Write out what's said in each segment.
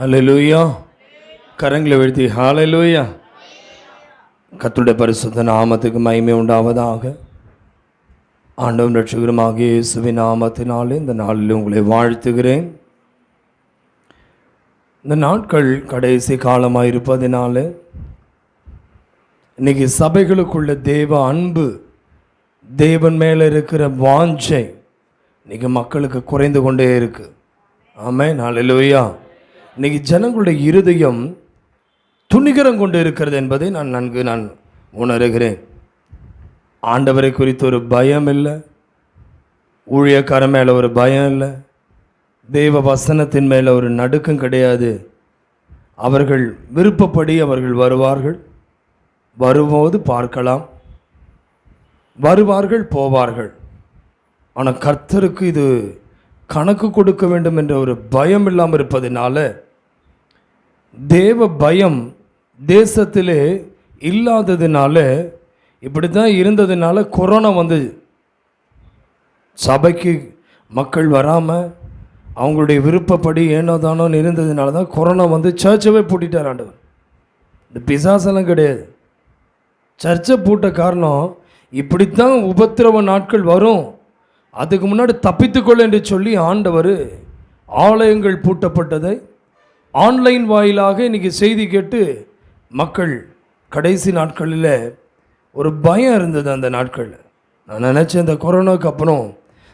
அல்லேலூயா. கரங்களை வீழ்த்தி ஹல்லேலூயா. கர்த்தருடைய பரிசுத்த நாமத்துக்கு மகிமை உண்டாவதாக. ஆண்டவரும் இரட்சகருமாகிய இயேசுவின் நாமத்தினாலே இந்த நாளில் உங்களை வாழ்த்துகிறேன். இந்த நாட்கள் கடைசி காலமாக இருப்பதினால இன்னைக்கு சபைகளுக்குள்ள தேவ அன்பு, தேவன் மேலே இருக்கிற வாஞ்சை இன்னைக்கு மக்களுக்கு குறைந்து கொண்டே இருக்கு. ஆமென், ஹல்லேலூயா. இன்னைக்கு ஜனங்களுடைய இருதயம் துணிகரம் கொண்டு இருக்கிறது என்பதை நான் உணர்கிறேன். ஆண்டவரை குறித்து ஒரு பயம் இல்லை, ஊழியக்காரன் மேலே ஒரு பயம் இல்லை, தேவ வசனத்தின் மேலே ஒரு நடுக்கம் கிடையாது. அவர்கள் விருப்பப்படி அவர்கள் வருவார்கள், வரும்போது பார்க்கலாம், வருவார்கள், போவார்கள். ஆனால் கர்த்தருக்கு இது கணக்கு கொடுக்க வேண்டும் என்ற ஒரு பயம் இல்லாமல் இருப்பதனால, தேவ பயம் தேசத்திலே இல்லாததுனால, இப்படி தான் இருந்ததுனால கொரோனா வந்து சபைக்கு மக்கள் வராமல் அவங்களுடைய விருப்பப்படி ஏனோ தானோன்னு இருந்ததுனால தான் கொரோனா வந்து சர்ச்சவே பூட்டிட்டார் ஆண்டவர். இந்த பிசாசெல்லாம் கிடையாது. சர்ச்சை பூட்ட காரணம் இப்படித்தான் உபத்திரவ நாட்கள் வரும், அதுக்கு முன்னாடி தப்பித்துக்கொள்ள என்று சொல்லி ஆண்டவர் ஆலயங்கள் பூட்டப்பட்டதை ஆன்லைன் வாயிலாக இன்றைக்கி செய்தி கேட்டு மக்கள் கடைசி நாட்களில் ஒரு பயம் இருந்தது. அந்த நாட்களில் நான் நினச்சேன், இந்த கொரோனாவுக்கு அப்புறம்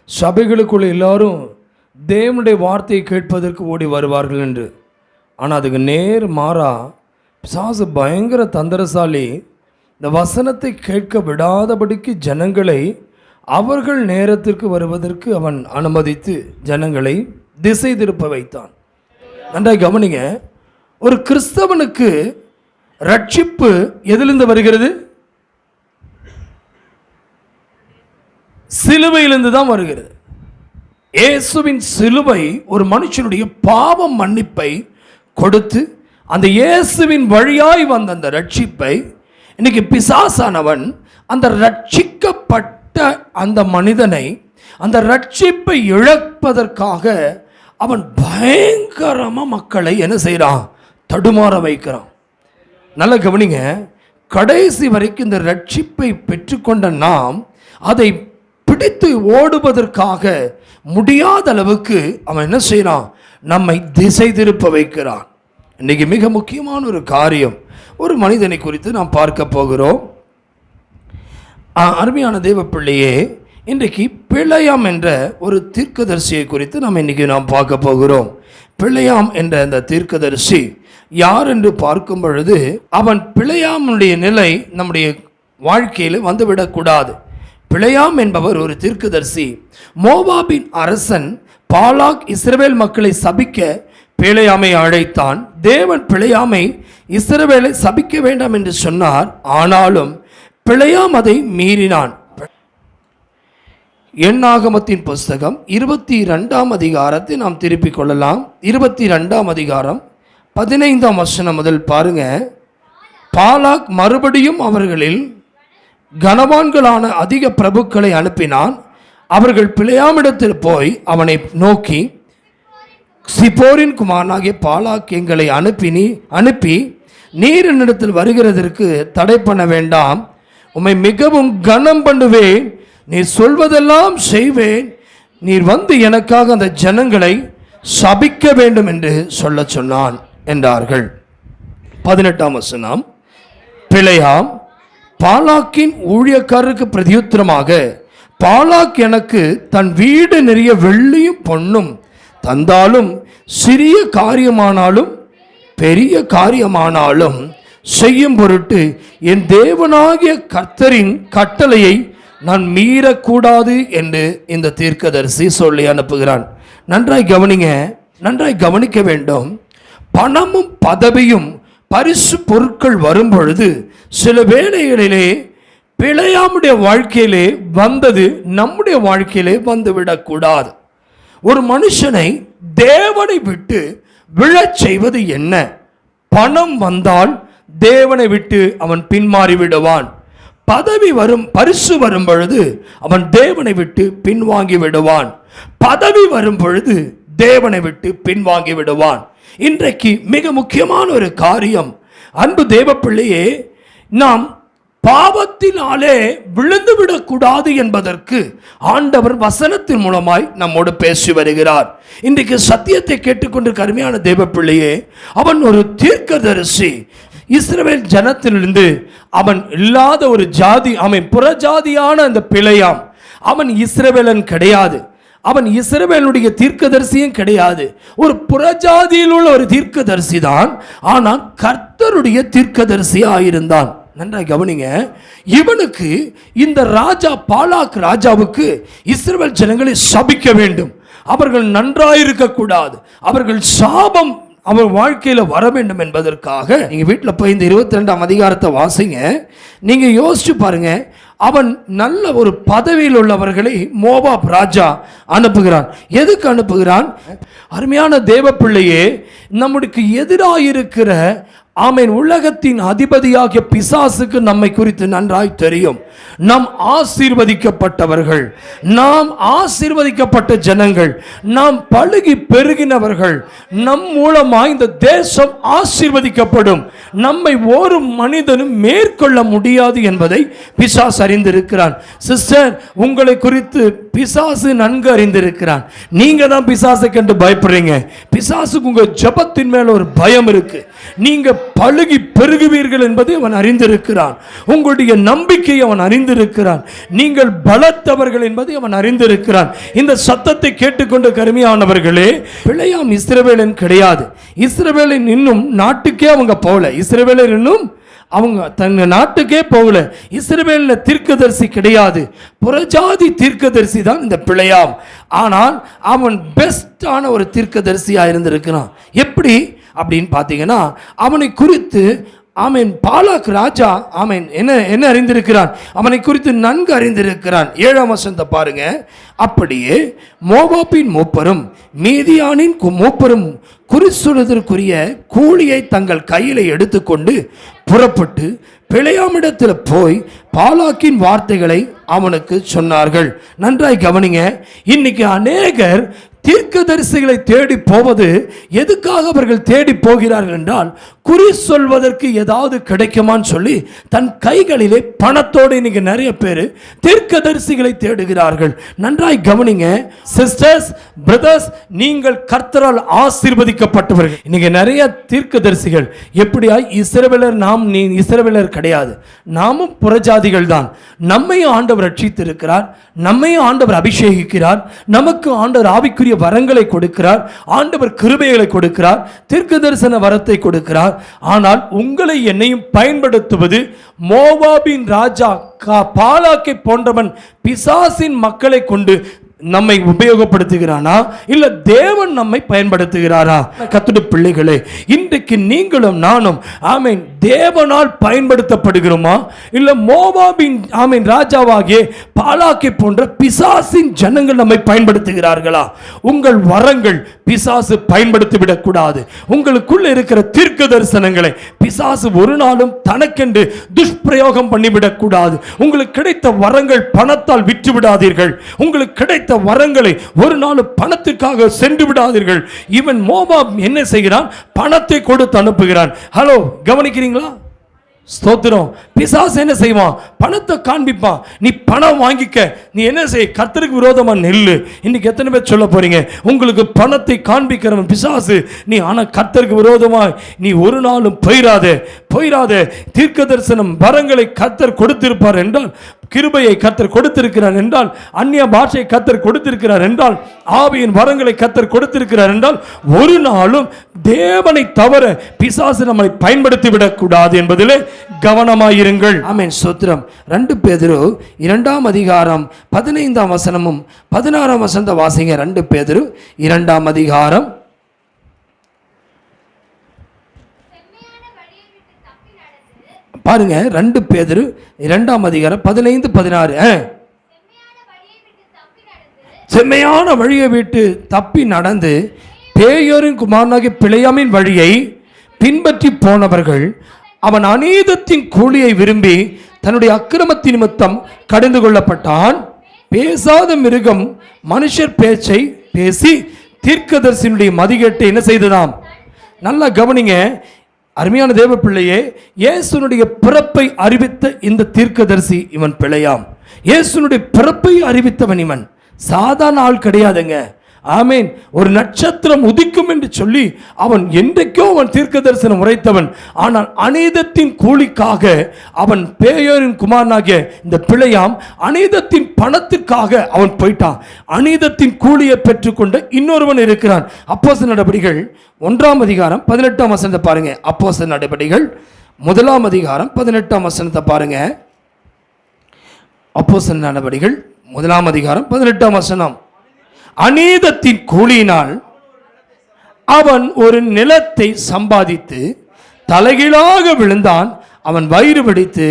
சபைகளுக்குள்ள எல்லாரும் தேவனுடைய வார்த்தையை கேட்பதற்கு ஓடி வருவார்கள் என்று. ஆனால் அதுக்கு நேர் மாறா பிசாசு பயங்கர தந்திரசாலி. இந்த வசனத்தை கேட்க விடாதபடிக்கு ஜனங்களை அவர்கள் நேரத்திற்கு வருவதற்கு அவன் அனுமதித்து ஜனங்களை திசை திருப்ப வைத்தான். நன்றாய் கவனிங்க, ஒரு கிறிஸ்தவனுக்கு ரட்சிப்பு எதிலிருந்து வருகிறது? சிலுவையிலிருந்து தான் வருகிறது. இயேசுவின் சிலுவை ஒரு மனுஷனுடைய பாவம் மன்னிப்பை கொடுத்து அந்த இயேசுவின் வழியாய் வந்த அந்த ரட்சிப்பை இன்னைக்கு பிசாசானவன் அந்த ரட்சிக்கப்பட்ட அந்த மனிதனை அந்த ரட்சிப்பை இழப்பதற்காக அவன் பயங்கரமாக மக்களை என்ன செய்கிறான்? தடுமாற வைக்கிறான். நல்ல கவனிங்க, கடைசி வரைக்கும் இந்த ரட்சிப்பை பெற்றுக்கொண்ட நாம் அதை பிடித்து ஓடுவதற்காக முடியாத அளவுக்கு அவன் என்ன செய்யறான்? நம்மை திசை திருப்ப வைக்கிறான். இன்னைக்கு மிக முக்கியமான ஒரு காரியம், ஒரு மனிதனை குறித்து நாம் பார்க்க போகிறோம். அருமையான தேவ பிள்ளையே, இன்றைக்கு பிழையாம் என்ற ஒரு தீர்க்கதரிசியை குறித்து நாம் பார்க்க போகிறோம். பிழையாம் என்ற அந்த தீர்க்கதரிசி யார் என்று பார்க்கும் பொழுது, அவன் பிழையாமுடைய நிலை நம்முடைய வாழ்க்கையில் வந்துவிடக்கூடாது. பிழையாம் என்பவர் ஒரு தீர்க்கதரிசி. மோவாபின் அரசன் பாலாக் இஸ்ரவேல் மக்களை சபிக்க பிழையாமை அழைத்தான். தேவன் பிழையாமை இஸ்ரவேலை சபிக்க வேண்டாம் என்று சொன்னார். ஆனாலும் பிழையாம் அதை மீறினான். எண்ணாகமத்தின் புஸ்தகம் 22ஆம் அதிகாரத்தை நாம் திருப்பிக் கொள்ளலாம். 22ஆம் அதிகாரம் 15ஆம் வசனம் முதல் பாருங்க. பாலாக் மறுபடியும் அவர்களில் கனவான்களான அதிக பிரபுக்களை அனுப்பினான். அவர்கள் பிழையாமிடத்தில் போய் அவனை நோக்கி, சிப்போரின் குமாரனாகிய பாலாக் எங்களை அனுப்பி நீர் என்னிடத்தில் வருகிறதற்கு தடை பண்ண வேண்டாம், உம்மை மிகவும் கனம் பண்ணுவேன், நீர் சொல்வதெல்லாம் செய்வேன், நீர் வந்து எனக்காக அந்த ஜனங்களை சபிக்க வேண்டும் என்று சொல்ல சொன்னான் என்றார்கள். 18ஆம் வசனம். பிழையாம் பாலாக்கின் ஊழியக்காரருக்கு பிரதியுத்தரமாக, பாலாக் எனக்கு தன் வீடு நிறைய வெள்ளியும் பொன்னும் தந்தாலும் சிறிய காரியமானாலும் பெரிய காரியமானாலும் செய்யும் பொருட்டு என் தேவனாகிய கர்த்தரின் கட்டளையை நான் மீறக்கூடாது என்று இந்த தீர்க்கதரிசி சொல்லி அனுப்புகிறான். நன்றாய் கவனிங்க, நன்றாய் கவனிக்க வேண்டும். பணமும் பதவியும் பரிசு பொருட்கள் வரும் பொழுது சில வேளைகளிலே பிழையாமுடைய வாழ்க்கையிலே வந்தது நம்முடைய வாழ்க்கையிலே வந்துவிடக்கூடாது. ஒரு மனுஷனை தேவனை விட்டு விழச் செய்வது என்ன? பணம் வந்தால் தேவனை விட்டு அவன் பின்மாறி விடுவான். பதவி வரும், பரிசு வரும் பொழுது அவன் தேவனை விட்டு பின்வாங்கி விடுவான். பதவி வரும் பொழுது தேவனை விட்டு பின்வாங்கி விடுவான். இன்றைக்கு மிக முக்கியமான ஒரு காரியம், அன்பு தேவ பிள்ளையே, நாம் பாவத்தினாலே விழுந்துவிடக் கூடாது என்பதற்கு ஆண்டவர் வசனத்தின் மூலமாய் நம்மோடு பேசி வருகிறார். இன்றைக்கு சத்தியத்தை கேட்டுக்கொண்டிருக்க அருமையான தேவ பிள்ளையே, அவன் ஒரு தீர்க்கதரிசி. இஸ்ரவேல் ஜனத்திலிருந்து அவன் இல்லாத ஒரு ஜாதி, அவன் புறஜாதியான அந்த பிழையாம். அவன் இஸ்ரவேலன் கிடையாது, அவன் இஸ்ரவேலுடைய தீர்க்கதரிசியும் கிடையாது, ஒரு புறஜாதியில் உள்ள ஒரு தீர்க்கதரிசி தான். ஆனால் கர்த்தருடைய தீர்க்கதரிசியாக இருந்தான். நன்றாக கவனிங்க, இவனுக்கு இந்த ராஜா பாலாக் ராஜாவுக்கு இஸ்ரவேல் ஜனங்களை சபிக்க வேண்டும், அவர்கள் நன்றாயிருக்க கூடாது, அவர்கள் சாபம் அவர் வாழ்க்கையில் வர வேண்டும் என்பதற்காக, நீங்கள் வீட்டில் போய் இந்த 22ஆம் அதிகாரத்தை வாசிங்க, நீங்கள் யோசிச்சு பாருங்க. அவன் நல்ல ஒரு பதவியில் உள்ளவர்களை மோவாப் ராஜா அனுப்புகிறான். எதுக்கு அனுப்புகிறான்? அருமையான தேவ பிள்ளையே, நம்முடைய எதிராயிருக்கிற ஆமென் உலகத்தின் அதிபதியாகிய பிசாசுக்கு நம்மை குறித்து நன்றாய் தெரியும். நாம் ஆசீர்வதிக்கப்பட்டவர்கள், நாம் ஆசீர்வதிக்கப்பட்ட ஜனங்கள், நாம் பழுகி பெருகினவர்கள், நம் மூலமாக இந்த தேசம் ஆசீர்வதிக்கப்படும், நம்மை ஒரு மனிதனும் மேற்கொள்ள முடியாது என்பதை பிசாசு அறிந்திருக்கிறான். சிஸ்டர், உங்களை குறித்து பிசாசு நன்கு அறிந்திருக்கிறான். நீங்க தான் பிசாசை கண்டு பயப்படுறீங்க. பிசாசுக்கு உங்க ஜபத்தின் மேல ஒரு பயம் இருக்கு. நீங்க பழுகி பெருகுவீர்கள் என்பதை அவன் அறிந்திருக்கிறான். உங்களுடைய நம்பிக்கையை அவன் அறிந்திருக்கிறான். நீங்கள் பலத்தவர்கள் என்பதை அவன் அறிந்திருக்கிறான். இந்த சத்தத்தை கேட்டுக்கொண்டு கருமையானவர்களே, பிழையாம் இஸ்ரவேலன் கிடையாது. இஸ்ரவேலின் இன்னும் நாட்டுக்கே அவங்க போகல. இஸ்ரவேலர் இன்னும் அவங்க தன் நாட்டுக்கே போகல. இஸ்ரவேலில் தீர்க்கதரிசி கிடையாது, புறஜாதி தீர்க்கதரிசி தான் இந்த பிழையாம். ஆனால் அவன் பெஸ்டான ஒரு தீர்க்கதரிசியாக இருந்திருக்கிறான். எப்படி அப்படின்னு பார்த்தீங்கன்னா, அவனை குறித்து ஆமேன் பாலாக் ராஜா ஆமேன் என்ன அறிந்திருக்கிறான், அவனை குறித்து நன்கு அறிந்திருக்கிறான். 7ஆம் வசனத்தை பாருங்க. அப்படியே மோவாபின் மூப்பரும் மீதியானின் மூப்பரும் குறிசொல்லுதற்குரிய கூலியை தங்கள் கையில் எடுத்துக்கொண்டு புறப்பட்டு பிழையாமிடத்தில் போய் பாலாக்கின் வார்த்தைகளை அவனுக்கு சொன்னார்கள். நன்றாய் கவனிங்க. இன்னைக்கு அநேகர் தீர்க்கதரிசிகளை தேடி போவது எதுக்காக அவர்கள் தேடி போகிறார்கள் என்றால், குறி சொல்வதற்கு ஏதாவது கிடைக்குமான்னு சொல்லி தன் கைகளிலே பணத்தோடு இன்னைக்கு நிறைய பேர் தீர்க்கதரிசிகளை தேடுகிறார்கள். நன்றாய் கவனிங்க சிஸ்டர்ஸ், பிரதர்ஸ், நீங்கள் கர்த்தரால் ஆசீர்வதிக்கப்பட்டவர்கள். இன்னைக்கு நிறைய தீர்க்கதரிசிகள் எப்படியா இஸ்ரவேலர், நாம் நீ இஸ்ரவேலர் கிடையாது, நாமும் புறஜாதிகள் தான். நம்மையும் ஆண்டவர் ரட்சித்திருக்கிறார், நம்மையும் ஆண்டவர் அபிஷேகிக்கிறார், நமக்கு ஆண்டவர் ஆவிக்குரிய வரங்களை கொடுக்கிறார், ஆண்டவர் கிருபைகளை கொடுக்கிறார், தீர்க்க தரிசன வரத்தை கொடுக்கிறார். ஆனால் உங்களை என்னையும் பயன்படுத்துவது மோவாபின் ராஜா பாலாக்கை போன்றவன் பிசாசின் மக்களை கொண்டு நம்மை உபயோகப்படுத்துகிறானா, இல்ல தேவன் நம்மை பயன்படுத்துகிறாரா? கர்த்தருடைய பிள்ளைகளே, இன்றைக்கு நீங்களும் நானும் ஆமென் தேவனால் பயன்படுத்தப்படுகிறோமா, இல்ல மோவாபின் ஆமென் ராஜாவாகிய பாலாக்கை போன்ற பிசாசின் ஜனங்கள் நம்மை பயன்படுத்துகிறார்களா? உங்கள் வரங்கள் பிசாசு பயன்படுத்திவிடக் கூடாது. உங்களுக்குள்ள இருக்கிற தீர்க்க தரிசனங்களை பிசாசு ஒரு நாளும் தனக்கென்று துஷ்பிரயோகம் பண்ணிவிடக் கூடாது. உங்களுக்கு கிடைத்த வரங்கள் பணத்தால் விற்று விடாதீர்கள். உங்களுக்கு கிடைத்த வரங்களை ஒரு நாள் பணத்துக்காக சென்று விடாதீர்கள். இவன் மோவாப் என்ன செய்கிறான்? பணத்தை கொடுத்து அனுப்புகிறான். ஹலோ, கவனிக்கிறீங்களா? ஸ்தோத்திரம். பிசாசு என்ன செய்வான்? பணத்தை காண்பிப்பான். நீ பணம் வாங்கிக்க, நீ என்ன செய்ய, கர்த்தருக்கு விரோதமா நெல்லு. இன்னைக்கு எத்தனை பேர் சொல்ல போறீங்க, உங்களுக்கு பணத்தை காண்பிக்கிறவன் பிசாசு, நீ ஆனா கர்த்தருக்கு விரோதமா நீ ஒரு நாளும் போயிராதே. தீர்க்க தரிசனம் வரங்களை கர்த்தர் கொடுத்திருப்பார் என்றால், கிருபையை கர்த்தர் கொடுத்திருக்கிறார் என்றால், அந்நிய பாஷையை கர்த்தர் கொடுத்திருக்கிறார் என்றால், ஆவியின் வரங்களை கர்த்தர் கொடுத்திருக்கிறார் என்றால், ஒரு நாளும் தேவனை தவிர பிசாசு நம்மை பயன்படுத்தி விடக்கூடாது என்பதிலே கவனமாயிருங்கள். ஆமென், ஸ்தோத்திரம். 2 பேதுரு 2ஆம் அதிகாரம் 15ஆம் வசனமும் 16ஆம் வசனத்தை வாசிங்க. 2 பேதுரு 2ஆம் அதிகாரம் பாருங்க. 2 பேதுரு 2ஆம் அதிகாரம் 15, 16. செம்மையான வழியை விட்டு தப்பி நடந்து பேயோரின் குமாரனாகிய பிழையாமின் வழியை பின்பற்றி போனவர்கள் அவன் அநீதத்தின் கூலியை விரும்பி தன்னுடைய அக்கிரமத்தின் நிமித்தம் கடிந்து கொள்ளப்பட்டான். பேசாத மிருகம் மனுஷர் பேச்சை பேசி தீர்க்கதரிசியினுடைய மதிகேட்டை என்ன செய்ததாம்? நல்லா கவனிங்க அருமையான தேவ பிள்ளையே, இயேசுனுடைய பிறப்பை அறிவித்த இந்த தீர்க்கதரிசி இவன் பிழையாம். இயேசுனுடைய பிறப்பை அறிவித்தவன் இவன், சாதாரண ஆள் கிடையாதுங்க. ஆமீன். ஒரு நட்சத்திரம் உதிக்கும் என்று சொல்லி அவன் என்றைக்கோ அவன் தீர்க்க தரிசனம் உரைத்தவன். ஆனால் அநீதத்தின் கூலிக்காக அவன் பேயோரின் குமாரனாகிய இந்த பிழையாம் அநீதத்தின் பணத்துக்காக அவன் போயிட்டான். அநீதத்தின் கூலியை பெற்றுக்கொண்ட இன்னொருவன் இருக்கிறான். அப்போஸ்தலர் நடபடிகள் 1ஆம் அதிகாரம் 18ஆம் வசனத்தை பாருங்க. அப்போஸ்தலர் நடபடிகள் 1ஆம் அதிகாரம் 18ஆம் வசனத்தை பாருங்க. அப்போஸ்தலர் நடபடிகள் 1ஆம் அதிகாரம் 18ஆம் வசனம். அநீதத்தின் கூலியினால் அவன் ஒரு நிலத்தை சம்பாதித்து தலைகீழாக விழுந்தான். அவன் வயிறு வெடித்து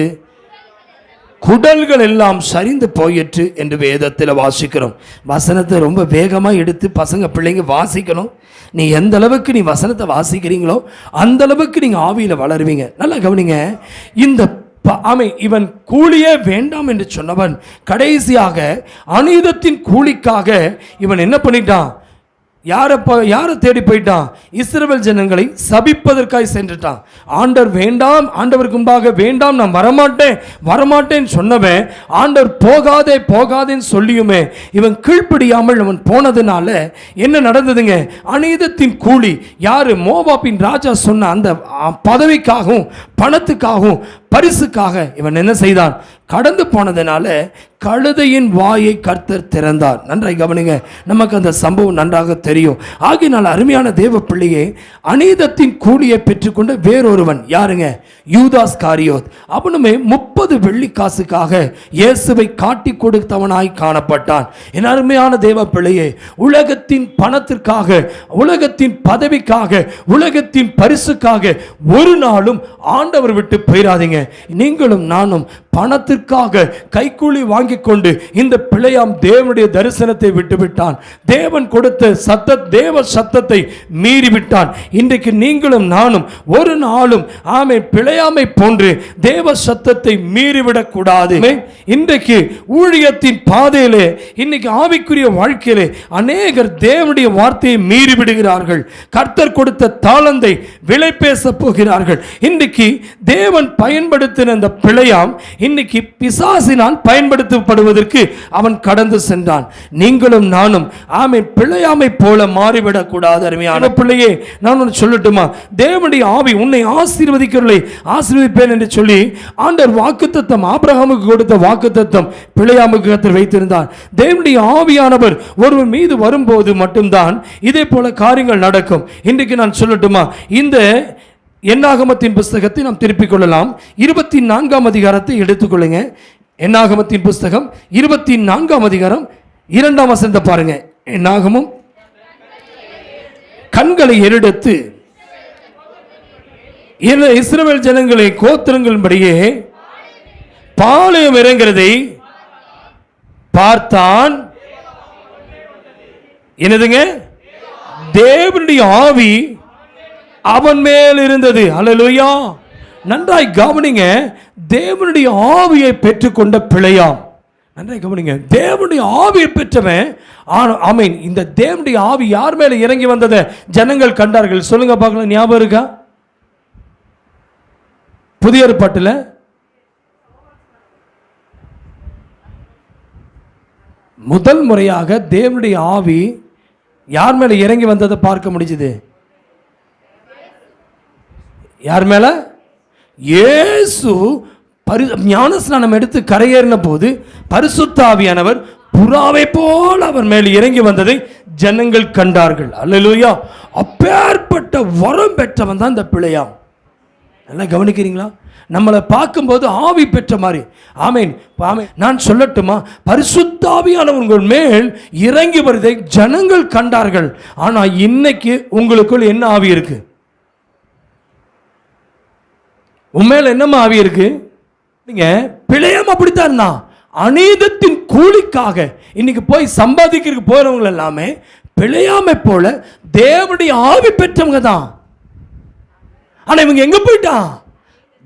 குடல்கள் எல்லாம் சரிந்து போயிற்று என்று வேதத்தில் வாசிக்கிறோம். வசனத்தை ரொம்ப வேகமாக எடுத்து பசங்க பிள்ளைங்க வாசிக்கணும். நீ எந்த அளவுக்கு நீ வசனத்தை வாசிக்கிறீங்களோ அந்த அளவுக்கு நீங்கள் ஆவியில் வளருவீங்க. நல்லா கவனிங்க. இந்த இவன் கூலியே வேண்டாம் என்று சொன்னவன் கடைசியாக அநீதத்தின் கூலிக்காக இவன் என்ன பண்ணிட்டான்? யாரை தேடி போயிட்டான்? இஸ்ரவேல் ஜனங்களை சபிப்பதற்காக சென்றுட்டான். ஆண்டவர் வேண்டாம், ஆண்டவருக்கு முன்பாக வேண்டாம், நான் வரமாட்டேன்னு சொன்னவன் ஆண்டவர் போகாதே போகாதேன்னு சொல்லியுமே இவன் கீழ்ப்படியாமல் அவன் போனதுனால என்ன நடந்ததுங்க? அநீதத்தின் கூலி யாரு? மோவாபின் ராஜா சொன்ன அந்த பதவிக்காகவும் பணத்துக்காகவும் பரிசுக்காக இவன் என்ன செய்தான்? கடந்து போனதுனால கழுதையின் வாயை கர்த்தர் திறந்தார். நன்றாய் கவனிங்க. நமக்கு அந்த சம்பவம் நன்றாக தெரியும். ஆகினால் அருமையான தேவ பிள்ளையே, அநீதத்தின் கூலியை பெற்றுக்கொண்ட வேறொருவன் யாருங்க? யூதாஸ் காரியோத். அவனுமே 30 வெள்ளிக்காசுக்காக இயேசுவை காட்டி கொடுத்தவனாய் காணப்பட்டான். என் அருமையான தேவ பிள்ளையே, உலகத்தின் பணத்திற்காக, உலகத்தின் பதவிக்காக, உலகத்தின் பரிசுக்காக ஒரு நாளும் ஆண்டவர் விட்டு போயிடாதீங்க. நீங்களும் நானும் பணத்திற்காக கைக்கூலி வாங்கி கொண்டு இந்த பிழையாம் தேவனுடைய தரிசனத்தை விட்டுவிட்டான். தேவன் கொடுத்த தேவ சத்தத்தை மீறிவிட்டான். இன்றைக்கு நீங்களும் நானும் ஒரு நாளும் பிழையாமை போன்று தேவ சத்தத்தை மீறிவிடக் கூடாது. இன்றைக்கு ஊழியத்தின் பாதையிலே, இன்னைக்கு ஆவிக்குரிய வாழ்க்கையிலே அநேகர் தேவனுடைய வார்த்தையை மீறி விடுகிறார்கள். கர்த்தர் கொடுத்த தாளந்தை விலை பேச போகிறார்கள். இன்றைக்கு தேவன் பயன்படுத்தின அந்த பிழையாம் இன்னைக்கு பிசாசினால் பயன்படுத்தப்படுவதற்கு அவன் கடந்து சென்றான். நீங்களும் நானும் பிழையாமை போல மாறிவிடக் கூடாது. அருமையான பிள்ளையே, நான் ஒன்று சொல்லட்டுமா? தேவனுடைய ஆவி உன்னை ஆசீர்வதிக்கிறவர்களை ஆசீர்வதிப்பேன் என்று சொல்லி ஆண்டவர் வாக்குத்தத்தம், ஆபிரகாமுக்கு கொடுத்த வாக்குத்தத்தம் பிழையாமுக்கு கர்த்தர் வைத்திருந்தார். தேவனுடைய ஆவியானவர் ஒருவர் மீது வரும்போது மட்டும்தான் இதே போல காரியங்கள் நடக்கும். இன்றைக்கு நான் சொல்லட்டுமா? இந்த என்னாகமத்தின் புஸ்தகத்தை நாம் திருப்பிக் கொள்ளலாம். 24ஆம் அதிகாரத்தை எடுத்துக்கொள்ளுங்க. என்னாகமத்தின் புஸ்தகம் 24ஆம் அதிகாரம் 2ஆம் வசனத்தை பாருங்க. என்னாகமும் கண்களை ஏறெடுத்து இஸ்ரவேல் ஜனங்களை கோத்திரங்களின்படியே பாளையம் இறங்கிறதை பார்த்தான். என்னதுங்க? தேவனுடைய ஆவி அவன் மேல் இருந்தது. அல்லேலூயா. நன்றாய் கவனிங்க. தேவனுடைய ஆவியை பெற்றுக்கொண்ட பிழையாம். நன்றாய் கவனிங்க. தேவனுடைய ஆவியை பெற்றவன். ஆமென். இந்த தேவனுடைய ஆவி யார் மேல இறங்கி வந்ததை ஜனங்கள் கண்டார்கள். சொல்லுங்க பார்க்கலாம். ஞாபகம் இருக்கா? புதிய ஏற்பாட்டில் முதல் முறையாக தேவனுடைய ஆவி யார் மேல இறங்கி வந்ததை பார்க்க முடிஞ்சது? யார் மேல? இயேசு ஞானஸ்நானம் எடுத்து கரையேறின போது பரிசுத்த ஆவியானவர் புறாவை போல் அவர் மேல் இறங்கி வந்ததை ஜனங்கள் கண்டார்கள். அல்லேலூயா. அப்பேற்பட்ட வரம் பெற்றவன் தான் இந்த பிழையாம். நல்லா கவனிக்கிறீங்களா? நம்மளை பார்க்கும்போது ஆவி பெற்ற மாதிரி. ஆமேன். நான் சொல்லட்டுமா? பரிசுத்த ஆவியானவர் உங்கள் மேல் இறங்கி வருவதை ஜனங்கள் கண்டார்கள். ஆனா இன்னைக்கு உங்களுக்குள் என்ன ஆவி இருக்கு? உண்மையில என்னமா ஆவி இருக்கு? நீங்க பிழையாம அப்படித்தான் தான். அநீதத்தின் கூலிக்காக இன்னைக்கு போய் சம்பாதிக்கிறதுக்கு போறவங்க எல்லாமே பிழையாமை போல தேவனுடைய ஆவி பெற்றவங்க தான். ஆனா இவங்க எங்க போயிட்டான்?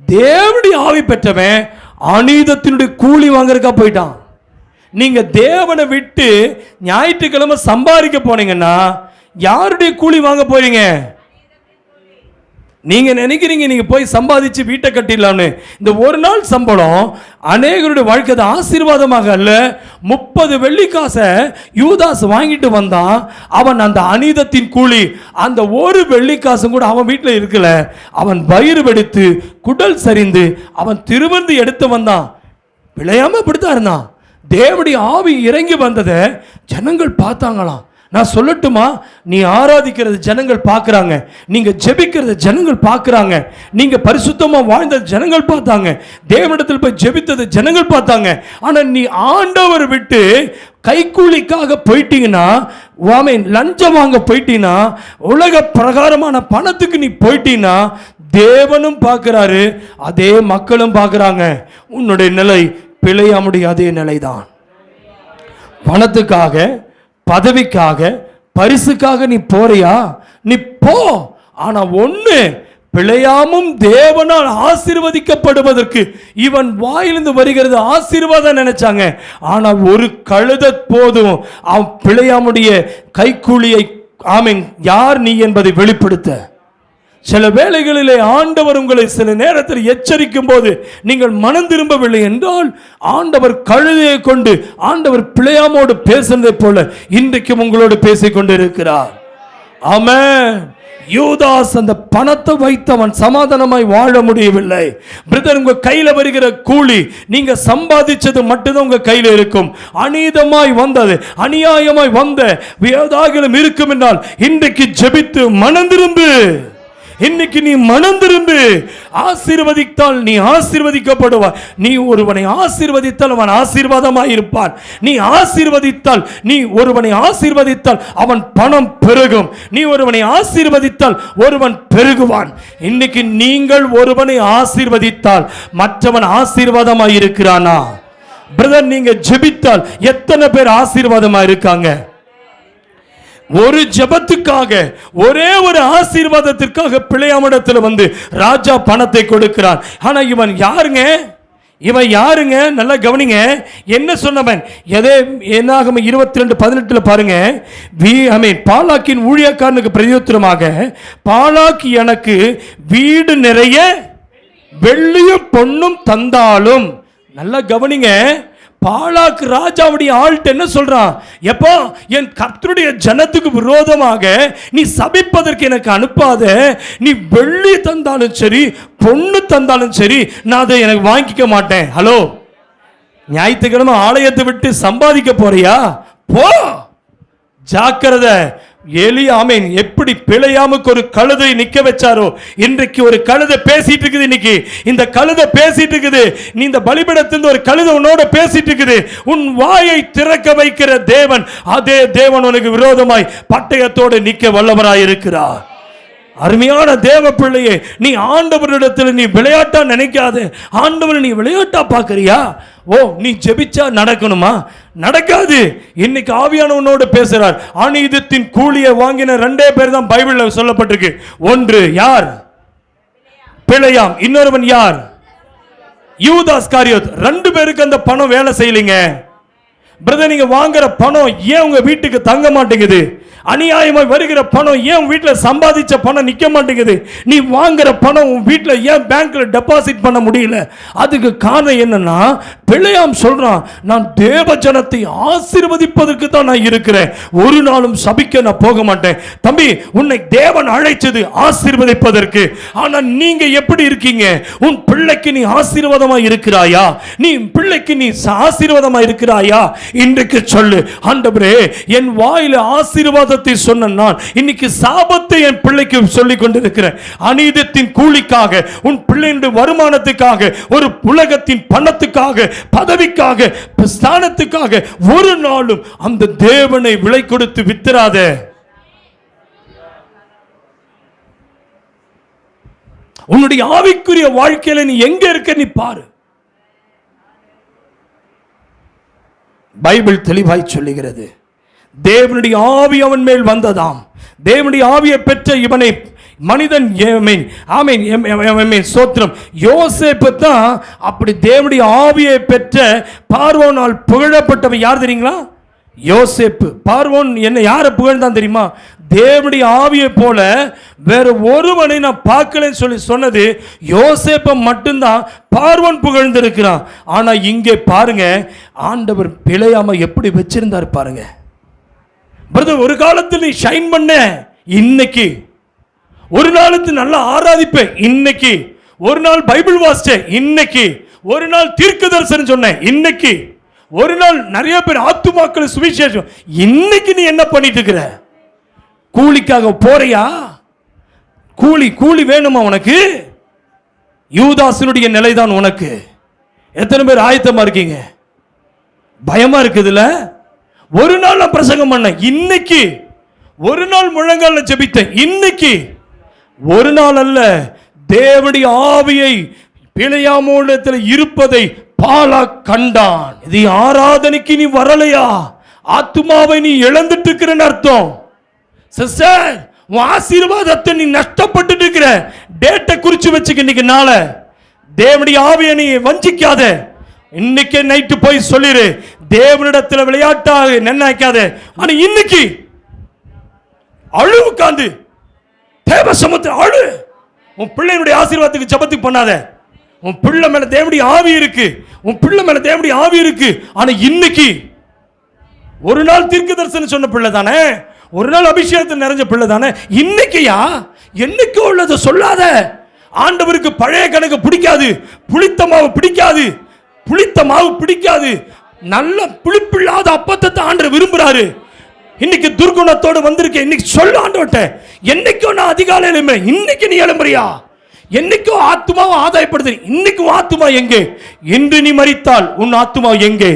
தேவனுடைய ஆவி பெற்றவன் அநீதத்தினுடைய கூலி வாங்கறதுக்கா போயிட்டான். நீங்க தேவனை விட்டு ஞாயிற்றுக்கிழமை சம்பாதிக்க போனீங்கன்னா யாருடைய கூலி வாங்க போறீங்க? நீங்க நினைக்கிறீங்க நீங்க போய் சம்பாதிச்சு வீட்டை கட்டிடலான்னு. இந்த ஒரு நாள் சம்பளம் அநேகருடைய வாழ்க்கை ஆசீர்வாதமாக அல்ல. 30 வெள்ளிக்காசை யூதாஸ் வாங்கிட்டு வந்தான். அவன் அந்த அநீதத்தின் கூலி. அந்த ஒரு வெள்ளிக்காசும் கூட அவன் வீட்டில் இருக்கல. அவன் வயிறு வெடித்து குடல் சரிந்து அவன் திருவந்து எடுத்து வந்தான். விளையாம இப்படித்தான் இருந்தான். தேவனுடைய ஆவி இறங்கி வந்ததை ஜனங்கள் பார்த்தாங்களாம். நான் சொல்லட்டுமா, நீ ஆராதிக்கிறது ஜனங்கள் பார்க்குறாங்க, நீங்க ஜெபிக்கிறது ஜனங்கள் பார்க்குறாங்க, நீங்க பரிசுத்தமா வாழ்ந்த ஜனங்கள் பார்த்தாங்க, தேவனிடத்தில் போய் ஜெபித்தது ஜனங்கள் பார்த்தாங்க. ஆனா நீ ஆண்டவர் விட்டு கைக்கூலிக்காக போயிட்டீங்கன்னா, லஞ்சம் வாங்க போயிட்டீங்கன்னா, உலக பிரகாரமான பணத்துக்கு நீ போயிட்டீங்கன்னா, தேவனும் பார்க்கிறாரு, அதே மக்களும் பார்க்குறாங்க. உன்னுடைய நிலை பிழையாமுடைய அதே நிலைதான். பணத்துக்காக, பதவிக்காக, பரிசுக்காக நீ போறியா? நீ போ. ஆனா ஒண்ணு, பிழையாமும் தேவனால் ஆசீர்வதிக்கப்படுவதற்கு இவன் வாயிலிருந்து வருகிறது ஆசீர்வாதம் நினைச்சாங்க. ஆனா ஒரு கழுத போதும் அவன் பிழையாமுடைய கைக்கூலியை யார் நீ என்பதை வெளிப்படுத்த. சில வேளைகளிலே ஆண்டவர் உங்களை சில நேரத்தில் எச்சரிக்கும் போது நீங்கள் மனம் திரும்பவில்லை என்றால், ஆண்டவர் கழுதையை கொண்டு ஆண்டவர் பிழையாமோடு பேசுவதை போல இன்றைக்கும் உங்களோடு பேசிக் கொண்டிருக்கிறார். ஆமென். யூதாஸ் அந்த பணத்தை வைத்தவன் சமாதானமாய் வாழ முடியவில்லை. பிரதர், உங்க கையில வருகிற கூலி நீங்க சம்பாதிச்சது மட்டும்தான் உங்க கையில இருக்கும். அநீதமாய் வந்தது, அநியாயமாய் வந்த வேதாகிலும் இருக்கும் என்றால் இன்றைக்கு ஜெபித்து மனம் திரும்பு. இன்னைக்கு நீ மனம் திரும்பு. ஆசீர்வதித்தால் நீ ஆசீர்வதிக்கப்படுவாய். நீ ஒருவனை ஆசீர்வதித்தால் அவன் ஆசீர்வாதமாய் இருப்பான். நீ ஆசீர்வதித்தால், நீ ஒருவனை ஆசீர்வதித்தால் அவன் பணம் பெருகும். நீ ஒருவனை ஆசீர்வதித்தால் ஒருவன் பெருகுவான். இன்னைக்கு நீங்கள் ஒருவனை ஆசீர்வதித்தால் மற்றவன் ஆசீர்வாதமாய் இருக்கிறானா? பிரதர், நீங்க ஜெபித்தால் எத்தனை பேர் ஆசீர்வாதமாய் இருக்காங்க? ஒரு ஜெபத்துக்காக, ஒரே ஒரு ஆசீர்வாதத்திற்காக பிழையாமிடத்தில் வந்து ராஜா பணத்தை கொடுக்கிறான். ஆனா இவன் யாருங்க? இவன் யாருங்க? நல்லா கவனிங்க. என்ன சொன்னவன்? என்னாகும் 22:18 பாருங்க. பாலாக்கின் ஊழியக்காரனுக்கு பிரதியுத்தரமாக, பாலாக் எனக்கு வீடு நிறைய வெள்ளியும் பொன்னும் தந்தாலும். நல்லா கவனிங்க. பாலாக் ராஜாவுடைய ஆள்கிட்ட என்ன சொல்றான்? எப்போ என் கர்த்தருடைய ஜனத்துக்கு விரோதமாக நீ சபிப்பதற்கு எனக்கு அனுப்பாத. நீ வெள்ளி தந்தாலும் சரி, பொண்ணு தந்தாலும் சரி, நான் அதை எனக்கு வாங்கிக்க மாட்டேன். ஹலோ, ஞாயிற்றுக்கிழமை ஆலயத்தை விட்டு சம்பாதிக்க போறியா? போ, ஜாக்கிரதை. எப்படி பிழையாமுக்கு ஒரு கழுதை நிக்க வச்சாரோ, இன்றைக்கு ஒரு கழுதை பேசிட்டு இருக்குது. இன்னைக்கு இந்த கழுதை பேசிட்டு இருக்குது. நீ இந்த பலிபீடத்திலிருந்து ஒரு கழுதை உன்னோட பேசிட்டு இருக்குது. உன் வாயை திறக்க வைக்கிற தேவன், அதே தேவன் உனக்கு விரோதமாய் பட்டயத்தோடு நிக்க வல்லவராய் இருக்கிறார். அருமையான தேவ பிள்ளையே, நீ ஆண்டவரிடத்தில் நீ விளையாட்டா நினைக்காத. ஆண்டவரை நீ விளையாட்டா பார்க்கறியா? ஓ, நீ ஜெபிச்சா நடக்கணுமா? நடக்காது. இன்னைக்கு ஆவியானவனோடு பேசுறார். அநீதத்தின் கூலியை வாங்கின 2 பேர் தான் பைபிள்ல சொல்லப்பட்டிருக்கு. ஒன்று யார்? பிழையாம். இன்னொருவன் யார்? யூதாஸ் காரியோத். 2 பேருக்கு அந்த பணம் வேலை செய்யலைங்க. பிரதர், நீங்க வாங்குற பணம் ஏன் உங்க வீட்டுக்கு தங்க மாட்டேங்குது? அநியாயமாய் வருகிற பணம் ஏன் வீட்டில் சம்பாதிச்ச பணம் நிற்க மாட்டேங்குது? நீ வாங்குற பணம் உன் வீட்டில் ஏன் பேங்க்ல டெபாசிட் பண்ண முடியல? அதுக்கு காரணம் என்னன்னா, பிழையாம் சொல்றான், நான் தேவ ஜனத்தை ஆசீர்வதிப்பதற்கு தான் நான் இருக்கிறேன், ஒரு நாளும் சபிக்க நான் போக மாட்டேன். தம்பி, உன்னை தேவன் அழைச்சது ஆசீர்வதிப்பதற்கு. ஆனா நீங்க எப்படி இருக்கீங்க? உன் பிள்ளைக்கு நீ ஆசீர்வாதமா இருக்கிறாயா? நீ பிள்ளைக்கு நீ ஆசீர்வாதமா இருக்கிறாயா? இன்றைக்கு சொல்லு, ஆண்டவரே, என் வாயில ஆசீர்வாதத்தை சொன்ன நான் இன்னைக்கு சாபத்தை என் பிள்ளைக்கு சொல்லிக் கொண்டிருக்கிறேன். அநீதத்தின் கூலிக்காக, உன் பிள்ளையின் வருமானத்துக்காக, ஒரு உலகத்தின் பணத்துக்காக, பதவிக்காக, ஸ்தானத்துக்காக ஒரு நாளும் அந்த தேவனை விலை கொடுத்து வித்திராத. உன்னுடைய ஆவிக்குரிய வாழ்க்கையில நீ எங்க இருக்க நீ பாரு. பைபிள் தெளிவாய் சொல்லுகிறது, தேவனுடைய ஆவி அவன் மேல் வந்ததாம். தேவனுடைய ஆவியை பெற்ற இவனை மனிதன் சோத்திரம் யோசேப்பு தான் அப்படி தேவனுடைய ஆவியை பெற்ற பார்வோனால் புகழப்பட்டவன். யார் தெரியுங்களா? யோசேப்பு பார்வோன் என்ன யாரை புகழ்ந்தான் தெரியுமா? தேவனுடைய ஆவியை போல வேற ஒருவனை நான் பார்க்கலன்னு சொல்லி சொன்னது யோசேப்பை மட்டும்தான் பார்வோன் புகழ்ந்திருக்கிறான். ஆனா இங்கே பாருங்க, ஆண்டவர் பிழையாம எப்படி வச்சிருந்தார் பாருங்க. பிரதர், ஒரு காலத்தில் நீ ஷைன் பண்ண, இன்னைக்கு ஒரு நாளுக்கு நல்லா ஆராதிப்பேன், இன்னைக்கு ஒரு நாள் பைபிள் வாசிச்சேன், இன்னைக்கு ஒரு நாள் தீர்க்க தரிசனம் சொன்னேன், இன்னைக்கு ஒரு நாள் நிறைய பேர் ஆத்துமாக்கள் சுவிசேஷம், இன்னைக்கு நீ என்ன பண்ணிட்டு இருக்கிற? கூலிக்காக போறியா? கூலி வேணுமா உனக்கு? யூதாசனுடைய நிலைதான் உனக்கு. எத்தனை பேர் ஆயத்தமா இருக்கீங்க? பயமா இருக்குதுல்ல? ஒரு நாள் நான் பிரசங்கம் பண்ண, இன்னைக்கு ஒரு நாள் முழங்கால ஜெபித்தேன், இன்னைக்கு ஒரு நாள் அல்ல. தேவனுடைய ஆவியை பிழையாமோடத்தில் இருப்பதை பாலா கண்டான். இது ஆராதனைக்கு நீ வரலையா? ஆத்துமாவை நீ இழந்துட்டு இருக்கிறன்னு அர்த்தம். சிஸ்டர், உன் ஆசீர்வாதத்தை நீ நஷ்டப்பட்டு இருக்கிற. டேட்டை குறிச்சு வச்சுக்க, இன்னைக்கு நாள தேவனுடைய ஆவியை நீ வஞ்சிக்காத. இன்னைக்கு நைட்டு போய் சொல்லிரு, தேவனிடத்தில் விளையாட்டாக நினைக்காத. ஆனா இன்னைக்கு அழு, உட்கார்ந்து தேவ சமூகத்தில் அழு. உன் பிள்ளையினுடைய ஆசீர்வாதத்துக்கு ஜெபத்துக்கு பண்ணாத. உன் பிள்ளை மேல தேவனுடைய ஆவி இருக்கு, உன் பிள்ளை மேல தேவனுடைய ஆவி இருக்கு. ஆனா இன்னைக்கு ஒரு நாள் தீர்க்க தரிசனம் சொன்ன பிள்ளை தானே, ஒரு நாள் அபிஷேகத்தில் நிறைஞ்ச பிள்ளை தானே. இன்னைக்குயா என்னைக்கு உள்ளதை சொல்லாத. ஆண்டவருக்கு பழைய கணக்கு பிடிக்காது, புளித்த மாவு பிடிக்காது, புளித்த மாவு பிடிக்காது. நல்ல புளிப்பில்லாத அப்பத்தை ஆண்டவர் விரும்புறாரு. இன்னைக்கு துர்குணத்தோடு வந்திருக்க, இன்னைக்கு சொல்ல ஆண்டவர்ட்ட, என்னைக்கும் நான் அதிகாலையில் எழும்புறேன், இன்னைக்கு நீ எழும்புறியா? என்னைக்கும் ஆத்துமாவை ஆதாயப்படுது, இன்னைக்கு ஆத்துமா எங்கே? இன்று நீ மரித்தால் உன் ஆத்துமா எங்கே?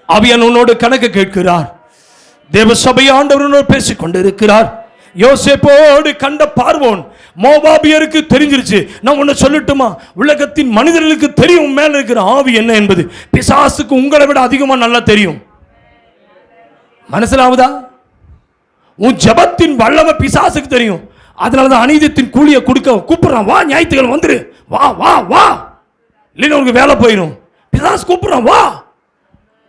ஆவியானவர் உன்னோடு கணக்கு கேட்கிறார். தேவ சபை ஆண்டவரோடு பேசிக் கொண்டிருக்கிறார். யோசேப்போடு கண்ட பார்வோன் மோவாபியருக்கு தெரிஞ்சிருச்சு. நான் உன்னை சொல்லட்டுமா, உலகத்தின் மனிதர்களுக்கு தெரியும் மேல இருக்கிற ஆவி என்ன என்பது. பிசாசுக்கு உங்களை விட அதிகமா நல்லா தெரியும். மனசிலாவதா? உன் ஜபத்தின் வல்லமை பிசாசுக்கு தெரியும். அதனாலதான் அநீதத்தின் கூலியை கொடுக்க கூப்பிடுறான். வா, ஞாயிற்றுக்கிழமை வந்துரு, வா வா வா, இல்லைன்னா உனக்கு வேலை போயிடும். பிசாசு கூப்பிடுறான், வா.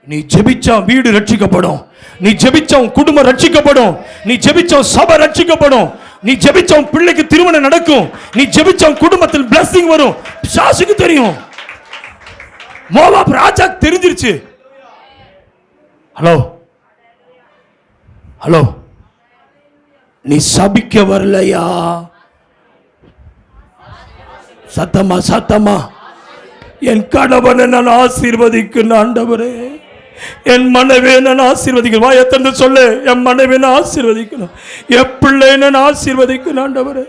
நீ ஜெபிச்சா வீடு ரட்சிக்கப்படும், நீ ஜெபிச்சா உன் குடும்பம் ரட்சிக்கப்படும், நீ ஜெபிச்சா சபை ரட்சிக்கப்படும், நீ ஜெபிச்சா உன் பிள்ளைக்கு திருமணம் நடக்கும், நீ ஜெபிச்சா உன் குடும்பத்தில் பிளஸிங் வரும். பிசாசுக்கு தெரியும். மோவாப் ராஜா தெரிஞ்சிருச்சு. ஹலோ ஹலோ, நீ சபிக்க வரலையா? சத்தமா சத்தமா, என் கணவனை நான் ஆசீர்வதிக்கும் ஆண்டவரே, என் மனைவியை நான் ஆசீர்வதிக்கணும். வாயத்தந்து சொல்லு, என் மனைவியை நான் ஆசீர்வதிக்கணும், என் பிள்ளை நான் ஆசீர்வதிக்கணும் ஆண்டவரே,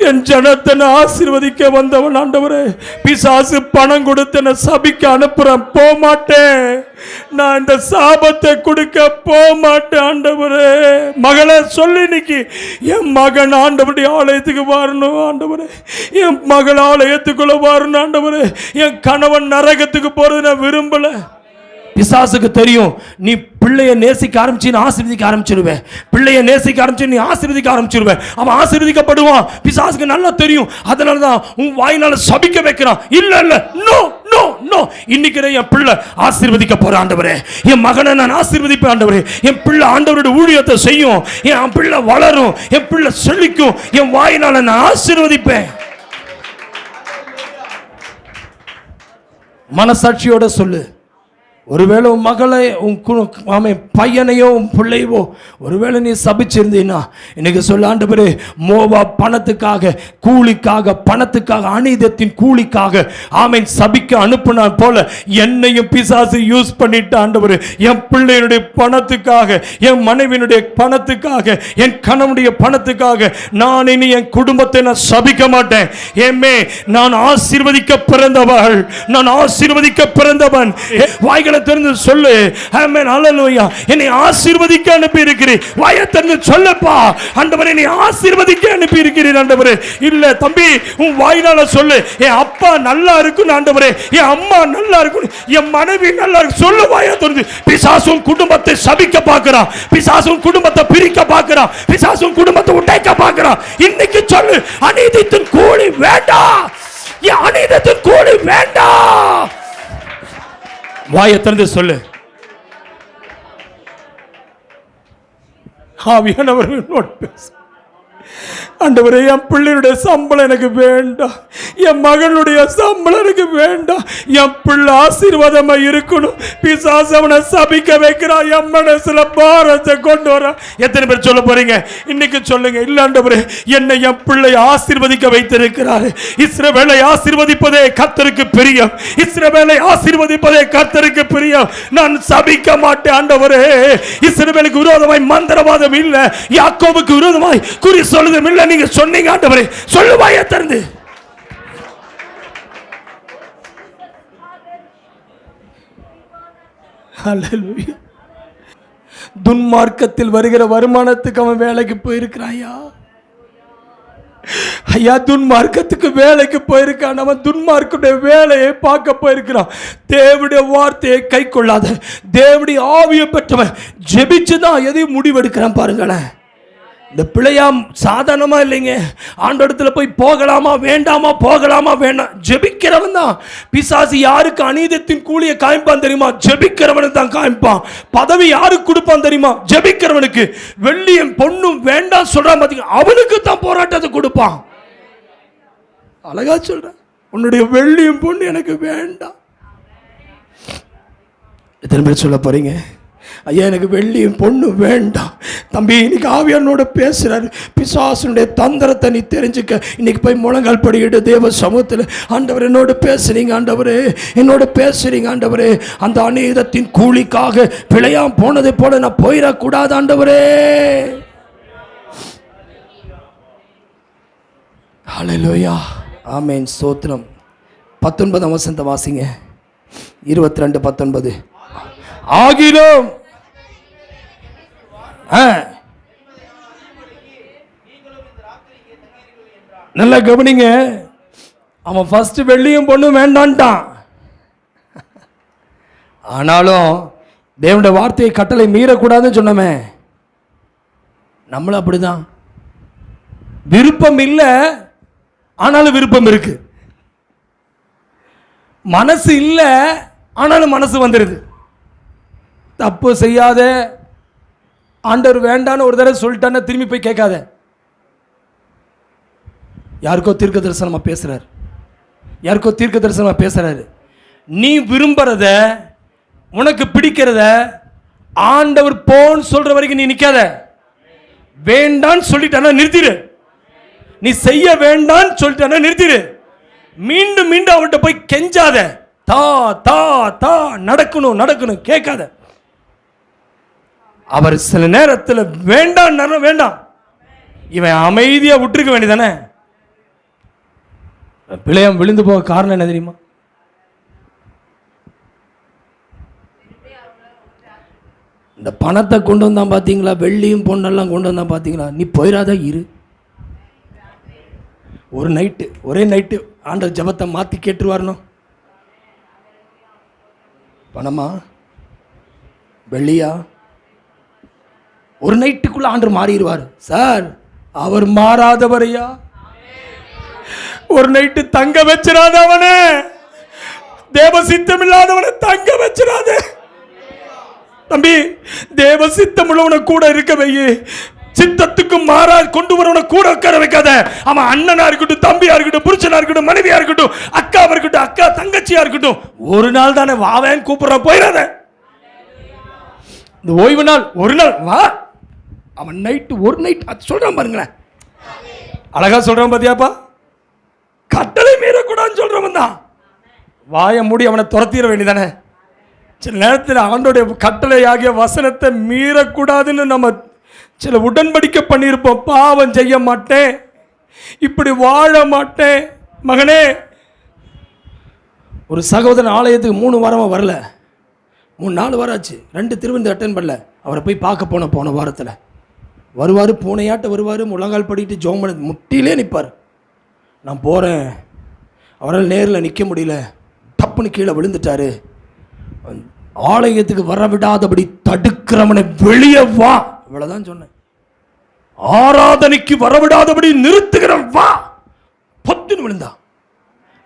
என் ஜனத்தை நான் ஆசீர்வதிக்க வந்தவன் ஆண்டவரே. பிசாசு பணம் கொடுத்து நான் சபிக்க அனுப்புறேன், போக மாட்டேன். நான் இந்த சாபத்தை கொடுக்க போக மாட்டேன் ஆண்டவரே. மகளே சொல்லி, இன்னைக்கு என் மகன் ஆண்டவருடைய ஆலயத்துக்கு வரணும் ஆண்டவரே, என் மகள் ஆலயத்துக்குள்ள வரணும் ஆண்டவரே. என் கணவன் நரகத்துக்கு போறது நான் விரும்பல. பிசாசுக்கு தெரியும், நீ பிள்ளைய நேசிக்க ஆரம்பிச்சு ஆசீர்வதிக்க ஆரம்பிச்சிருவேன், பிள்ளைய நேசிக்க ஆரம்பிச்சு நீ ஆசீர்வதிக்க ஆரம்பிச்சிருவேன். அவன் ஆசீர்வதிக்கப்படுவான். பிசாசுக்கு நல்லா தெரியும். அதனாலதான் உன் வாயினால சபிக்க வைக்கிறான். இல்ல இல்ல, நோ நோ நோ, இன்னைக்கு என் பிள்ளை ஆசீர்வதிக்க போற ஆண்டவரே, என் மகனை நான் ஆசீர்வதிப்பேன் ஆண்டவரே, என் பிள்ளை ஆண்டவருடைய ஊழியத்தை செய்யும், என் பிள்ளை வளரும், என் பிள்ளை செழிக்கும், என் வாயினால நான் ஆசீர்வதிப்பேன். மனசாட்சியோட சொல்லு. ஒருவேளை உன் மகளை, உன் பையனையோ உன் பிள்ளையோ ஒருவேளை நீ சபிச்சிருந்தீன்னா இன்னைக்கு சொல்ல, ஆண்டவரே, மோவா பணத்துக்காக, கூலிக்காக, பணத்துக்காக, அநீதத்தின் கூலிக்காக ஆமென் சபிக்க அனுப்புனா போல என்னையும் பிசாசு யூஸ் பண்ணிட்டு ஆண்டவரே, என் பிள்ளையினுடைய பணத்துக்காக, என் மனைவியினுடைய பணத்துக்காக, என் கணவனுடைய பணத்துக்காக நான் இனி என் குடும்பத்தை நான் சபிக்க மாட்டேன். ஏமே, நான் ஆசீர்வதிக்க பிறந்தவள், நான் ஆசீர்வதிக்க பிறந்தவன். வாய்களை திறந்து சொல்லு, ஆமென், ஹல்லேலூயா. என்னை ஆசீர்வதிக்க அனுப்பி இருக்கிறீர். வாயை திறந்து சொல்லப்பா, ஆண்டவரே என்னை ஆசீர்வதிக்க அனுப்பி இருக்கிறீர் ஆண்டவரே. இல்ல தம்பி, உன் வாயினால சொல்லு, என் அப்பா நல்லா இருக்கும் ஆண்டவரே, என் அம்மா நல்லா இருக்கும், என் மனைவி நல்லா இருக்கும் சொல்லு. வாயை திறந்து. பிசாசும் குடும்பத்தை சபிக்க பார்க்கிறான், பிசாசும் குடும்பத்தை பிரிக்க பார்க்கிறான், பிசாசும் குடும்பத்தை உடைக்க பார்க்கிறான். இன்னைக்கு சொல்லு, அநீதத்தின் கூலி வேண்டாம், என் அநீதத்தின் கூலி வேண்டாம். வாயை திறந்து சொல்லு. ஆவியானவர்களோடு பேச. ஆண்டவரே, என் பிள்ளையுடைய சம்பளம் எனக்கு வேண்டாம், என் மகனுடைய சம்பளம் எனக்கு வேண்டாம், என் பிள்ளை ஆசீர்வாதமா இருக்கணும். பிசாசு அவனை சபிக்க வைக்கிறான், என் மனசுல பாரத்தை கொண்டு வர. எத்தனை பேர் சொல்ல போறீங்க இன்னைக்கு? சொல்லுங்க. இல்ல ஆண்டவரே, என்னை என் பிள்ளை ஆசீர்வதிக்க வைத்திருக்கிறார். இஸ்ரவேலை ஆசீர்வதிப்பதே கர்த்தருக்கு பிரியம், இஸ்ரவேலை ஆசீர்வதிப்பதே கர்த்தருக்கு பிரியம். நான் சபிக்க மாட்டேன் ஆண்டவரே. இஸ்ரவேலுக்கு விரோதமாய் மந்திரவாதம் இல்ல, யாக்கோபுக்கு விரோதமாய் குறி சொல்லுதும் இல்ல. நீங்க சொன்னீங்க ஆண்டவரே, சொல்லுவாய திறந்து. ஹல்லேலூயா. துன்மார்க்கத்தில் வருகிற வருமானத்துக்கு அவன் வேலைக்கு போயிருக்கிறாயா? ஐயா, துன்மார்க்கத்துக்கு வேலைக்கு போயிருக்கான். அவன் துன்மார்க்குடைய வேலையை பார்க்க போயிருக்கிறான். தேவனுடைய வார்த்தையை கை கொள்ளாத, தேவனுடைய ஆவியை பெற்றவன் ஜெபிச்சுதான் எதையும் முடிவெடுக்கிறான். பாருங்களேன், இந்த பிள்ளையாம் சாதாரணமா இல்லைங்க. ஆண்டவரிடத்துல போய் போகலாமா வேண்டாமா, போகலாமா வேண்டாம், ஜெபிக்கிறவன் தான். பிசாசு யாருக்கு அநீதத்தின் கூலியை காமிப்பான் தெரியுமா? ஜெபிக்கிறவனுக்கு தான் காமிப்பான். பதவி யாருக்கு கொடுப்பான் தெரியுமா? ஜெபிக்கிறவனுக்கு. வெள்ளியும் பொண்ணும் வேண்டாம் சொல்றான் பாத்தீங்க, அவனுக்கு தான் போராட்டத்தை கொடுப்பான். அழகா சொல்றேன், உன்னுடைய வெள்ளியும் பொண்ணு எனக்கு வேண்டாம். எத்தனை பேர் சொல்ல போறீங்க? ஐயா, எனக்கு வெள்ளியும் பொண்ணு வேண்டாம். தம்பி, இன்னைக்கு ஆவியானோட பேசுறாரு. பிசாசுடைய தந்திரத்தை நீ தெரிஞ்சுக்க. இன்னைக்கு போய் முழங்கால் படிக்கிட்டு தேவ சமூகத்தில், ஆண்டவர் என்னோட பேசுறீங்க ஆண்டவரே, என்னோட பேசுறீங்க ஆண்டவரே. அந்த அநீதத்தின் கூலிக்காக பிழையாம் போனதை போல நான் போயிடக்கூடாது ஆண்டவரே. ஹல்லேலூயா, ஆமென், ஸ்தோத்திரம். 19 வசனத்தை வாசிங்க. 22:19. ஆகிலும் நல்லா கவனிங்க, அவன் ஃபர்ஸ்ட் வெள்ளியும் பொண்ணும் வேண்டான்ட்டான். ஆனாலும் தேவனுடைய வார்த்தையை கட்டளை மீறக்கூடாதுன்னு சொன்னமே. நம்மளும் அப்படிதான். விருப்பம் இல்லை, ஆனாலும் விருப்பம் இருக்கு. மனசு இல்லை, ஆனாலும் மனசு வந்துடுது. தப்பு செய்யாத, ஆண்டவர் வேண்டான்னு ஒரு தடவை சொல்லிட்டான்னு திரும்பி போய் கேட்காத. யாருக்கோ தீர்க்க தரிசனமா பேசுறாரு, யாருக்கோ தீர்க்க தரிசனமா பேசுறாரு. நீ விரும்புறத, உனக்கு பிடிக்கிறத ஆண்டவர் போன்னு சொல்ற வரைக்கும் நீ நிக்காத. வேண்டான்னு சொல்லிட்டானா நிறுத்திடு. நீ செய்ய வேண்டான்னு சொல்லிட்டானா நிறுத்திடு. மீண்டும் மீண்டும் அவர்கிட்ட போய் கெஞ்சாத. தா தா தா நடக்கணும் நடக்கணும் கேட்காத. அவர் சில நேரத்தில் வேண்டாம் வேண்டாம், இவன் அமைதியா விட்டுருக்க வேண்டியதானே. பிள்ளையம் விழுந்து போக காரணம் என்ன தெரியுமா? இந்த பணத்தை கொண்டு வந்தான் பாத்தீங்களா, வெள்ளியும் பொண்ணெல்லாம் கொண்டு வந்தான் பாத்தீங்களா. நீ போயிடாத இரு. ஒரு நைட்டு, ஒரே நைட்டு ஆண்டவர் ஜபத்தை மாத்தி கேட்டுருவாரணும். பணமா வெள்ளியா, ஒரு நைட்டுக்குள்ள ஆண்டவர் மாறிடுவார். சார், அவர் மாறாதவரையா. ஒரு நைட்டு தங்க வச்சிடாத அவனை, தேவ சித்தம் இல்லாதவனை தங்க வச்சிடாத தம்பி. தேவ சித்தம் உள்ளவனை கூட இருக்க வையே. சித்தத்துக்கு மாறா கொண்டு வரவனை கூட உட்கார வைக்காத. அவன் அண்ணனா இருக்கட்டும், தம்பியா இருக்கட்டும், புருஷனா இருக்கட்டும், மனைவியா இருக்கட்டும், அக்காவா இருக்கட்டும், அக்கா தங்கச்சியா இருக்கட்டும், ஒரு நாள் தானே வாவேன் கூப்பிடுற, போயிடாத. இந்த ஓய்வு நாள் ஒரு நாள் வா. அவன் நைட்டு ஒரு நைட் சொல்றான் பாருங்களேன், அழகா சொல்றான் பாத்தியாப்பா. கட்டளை மீறக்கூடாதுன்னு சொல்றவன் தான். வாய மூடி அவனை துரத்திட வேண்டியதானே. சில நேரத்தில் ஆண்டோடைய கட்டளை ஆகிய வசனத்தை மீறக்கூடாதுன்னு நம்ம சில உடன்படிக்கை பண்ணியிருப்போம். பாவம் செய்ய மாட்டேன், இப்படி வாழ மாட்டேன். மகனே, ஒரு சகோதரன் ஆலயத்துக்கு 3 வாரமாக வரல, 3-4 வாரம் ஆச்சு. 2 திருவிருந்து அட்டன் பண்ணல. அவரை போய் பார்க்க போன வாரத்தில் வருவார், பூனையாட்ட வருவார், முழங்கால் படிட்டு ஜோம் பண்ண முட்டிலே நிற்பார். நான் போகிறேன், அவரால் நேரில் நிற்க முடியல, டப்புன்னு கீழே விழுந்துட்டாரு. ஆலயத்துக்கு வர விடாதபடி தடுக்கிறவனை வெளியே வா, இவ்வளவுதான் சொன்னேன். ஆராதனைக்கு வரவிடாதபடி நிறுத்துகிறவன் வா, பொத்துன்னு விழுந்தா.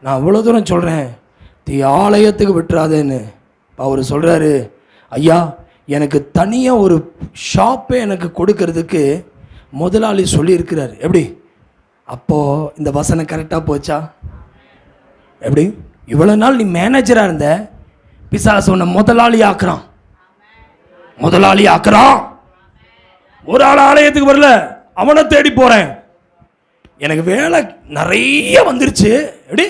நான் அவ்வளோ தூரம் சொல்கிறேன், ஆலயத்துக்கு விட்டுறாதேன்னு. அவர் சொல்கிறாரு, ஐயா எனக்கு தனியாக ஒரு ஷாப்பே எனக்கு கொடுக்கறதுக்கு முதலாளி சொல்லியிருக்கிறார். எப்படி? அப்போது இந்த வசனம் கரெக்டாக போச்சா? எப்படி? இவ்வளோ நாள் நீ மேனேஜராக இருந்த, பிசாசு உன்னை முதலாளி ஆக்குறான். ஒரு ஆள் ஆலயத்துக்கு வரல, அவனை தேடி போகிறேன். எனக்கு வேலை நிறைய வந்துருச்சு, எப்படி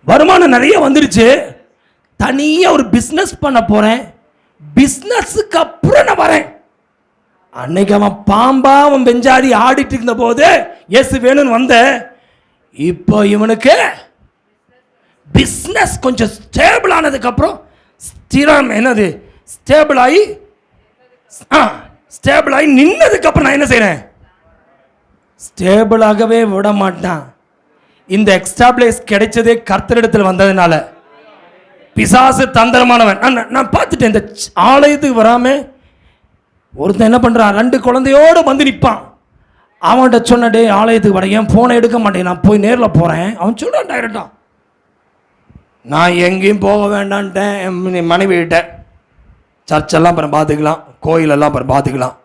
வருமானம் நிறைய வந்துருச்சு, தனியாக ஒரு பிஸ்னஸ் பண்ண போகிறேன், பிஸ்னஸுக்கு அப்புறம் நான் வரேன். அன்னைக்கு அவன் பாம்பா அவன் பெஞ்சாடி ஆடிட்டு இருந்த போது இயேசு வேணும்னு வந்த. இப்போ இவனுக்கு பிஸ்னஸ் கொஞ்சம் ஸ்டேபிள் ஆனதுக்கு அப்புறம் ஸ்திரம் என்னது ஸ்டேபிள் ஆகி நின்னதுக்கு அப்புறம் நான் என்ன செய்றேன்? ஸ்டேபிளாகவே விட மாட்டான். இந்த எக்ஸ்டாப்ளேஸ் கிடைச்சதே கர்த்தரிடத்தில் வந்ததுனால. பிசாசு தந்திரமானவன். நான் பார்த்துட்டேன். இந்த ஆலயத்துக்கு வராம ஒருத்தன் என்ன பண்றான், 2 குழந்தையோடு வந்து நிற்பான். அவன்கிட்ட சொன்ன, டே ஆலயத்துக்கு வர, என் ஃபோனை எடுக்க மாட்டேன், நான் போய் நேரில் போகிறேன். அவன் சொல்கிறான் டைரக்டாக, நான் எங்கேயும் போக வேண்டான்ட்டேன் என் மனைவிகிட்ட. சர்ச்செல்லாம் அப்புறம் பார்த்துக்கலாம், கோயிலெல்லாம் அப்புறம் பார்த்துக்கலாம்.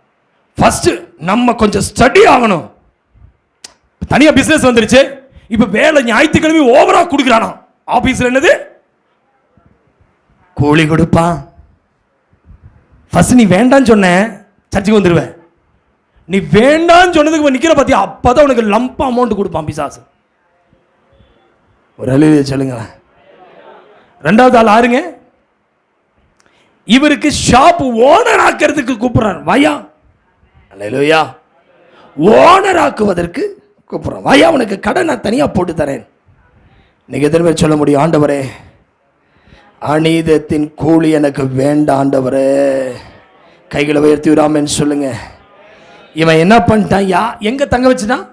ஃபஸ்ட்டு நம்ம கொஞ்சம் ஸ்டடி ஆகணும். தனியாக பிஸ்னஸ் வந்துருச்சு, இப்போ வேலை ஞாயிற்றுக்கிழமை ஓவராக கொடுக்குறானா. ஆஃபீஸில் என்னது கூலி கொடுப்பான். ஃபஸ்ட் நீ வேண்டான்னு சொன்ன, சர்ச்சுக்கு வந்துடுவேன். நீ வேண்டான்னு சொன்னதுக்கு நிற்கிற பார்த்தியா, அப்போ தான் உனக்கு லம்ப் அமௌண்ட் கொடுப்பான் பிசாசு. ஒரு அழிவு சொல்லுங்களேன். 2வது ஆள் ஆறுங்க, இவருக்கு ஷாப் ஓனர் ஆக்கிறதுக்கு கூப்பிடுறான். வாயா, அல்லேலூயா, ஓனர் ஆக்குவதற்கு கூப்பிடுறான். வாயா, உனக்கு கடை நான் தனியாக போட்டு தரேன். இன்னைக்கு எத்தனை பேர் சொல்ல முடியும், ஆண்டவரே அநீதத்தின் கூலி எனக்கு வேண்டாம் ஆண்டவரே? கைகளை உயர்த்தி விடாமன்னு சொல்லுங்க. இவன் என்ன பண்ணிட்டான்? எங்க தங்க வச்சுட்டான்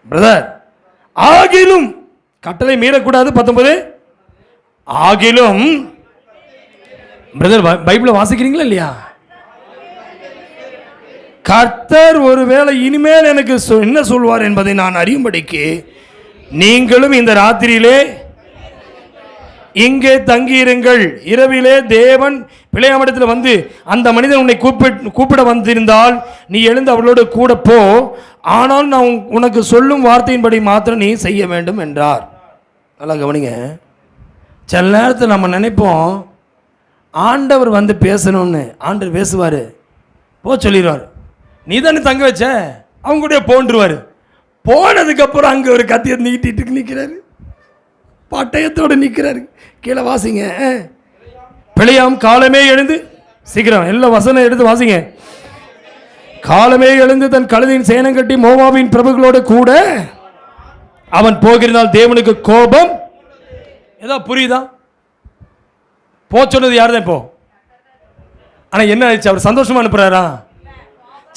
பிரதர்? ஆகிலும் கட்டளை மீறக்கூடாது. 19 ஆகிலும் பிரதர் பைபிளை வாசிக்கிறீங்களா இல்லையா? கர்த்தர் ஒருவேளை இனிமேல் எனக்கு என்ன சொல்வார் என்பதை நான் அறியும்படிக்கு நீங்களும் இந்த ராத்திரியிலே இங்கே தங்கியிருங்கள். இரவிலே தேவன் பிள்ளையாமிடத்தில் வந்து அந்த மனிதன் உன்னை கூப்பிட வந்திருந்தால் நீ எழுந்து அவளோடு கூட போ. ஆனால் நான் உனக்கு சொல்லும் வார்த்தையின்படி மாத்திரம் நீ செய்ய வேண்டும் என்றார். நல்லா கவனிங்க. சில நேரத்தில் நம்ம நினைப்போம் ஆண்டவர் வந்து பேசணும்னு. ஆண்டவர் பேசுவார், போ சொல்லிடுவார். நீ தானே தங்க வச்ச, அவங்க கூட போன்றுவார். போனதுக்கப்புறம் அங்கே ஒரு கத்தியை நீட்டிட்டு நிற்கிறாரு, பட்டயத்தோடு நிற்கிறாரு. கீழே வாசிங்க. பிழையாம் காலமே எழுந்து, சீக்கிரம் எல்லா வசனம் எடுத்து வாசிங்க. காலமே எழுந்து தன் கழுதையின் சேனம் கட்டி மோவாபின் பிரபுகளோடு கூட அவன் போகிறதால் தேவனுக்கு கோபம். ஏதோ புரியுதா? போ சொன்னது யார் தான் இப்போ? ஆனால் என்ன ஆயிடுச்சு? அவர் சந்தோஷமா அனுப்புறாரா?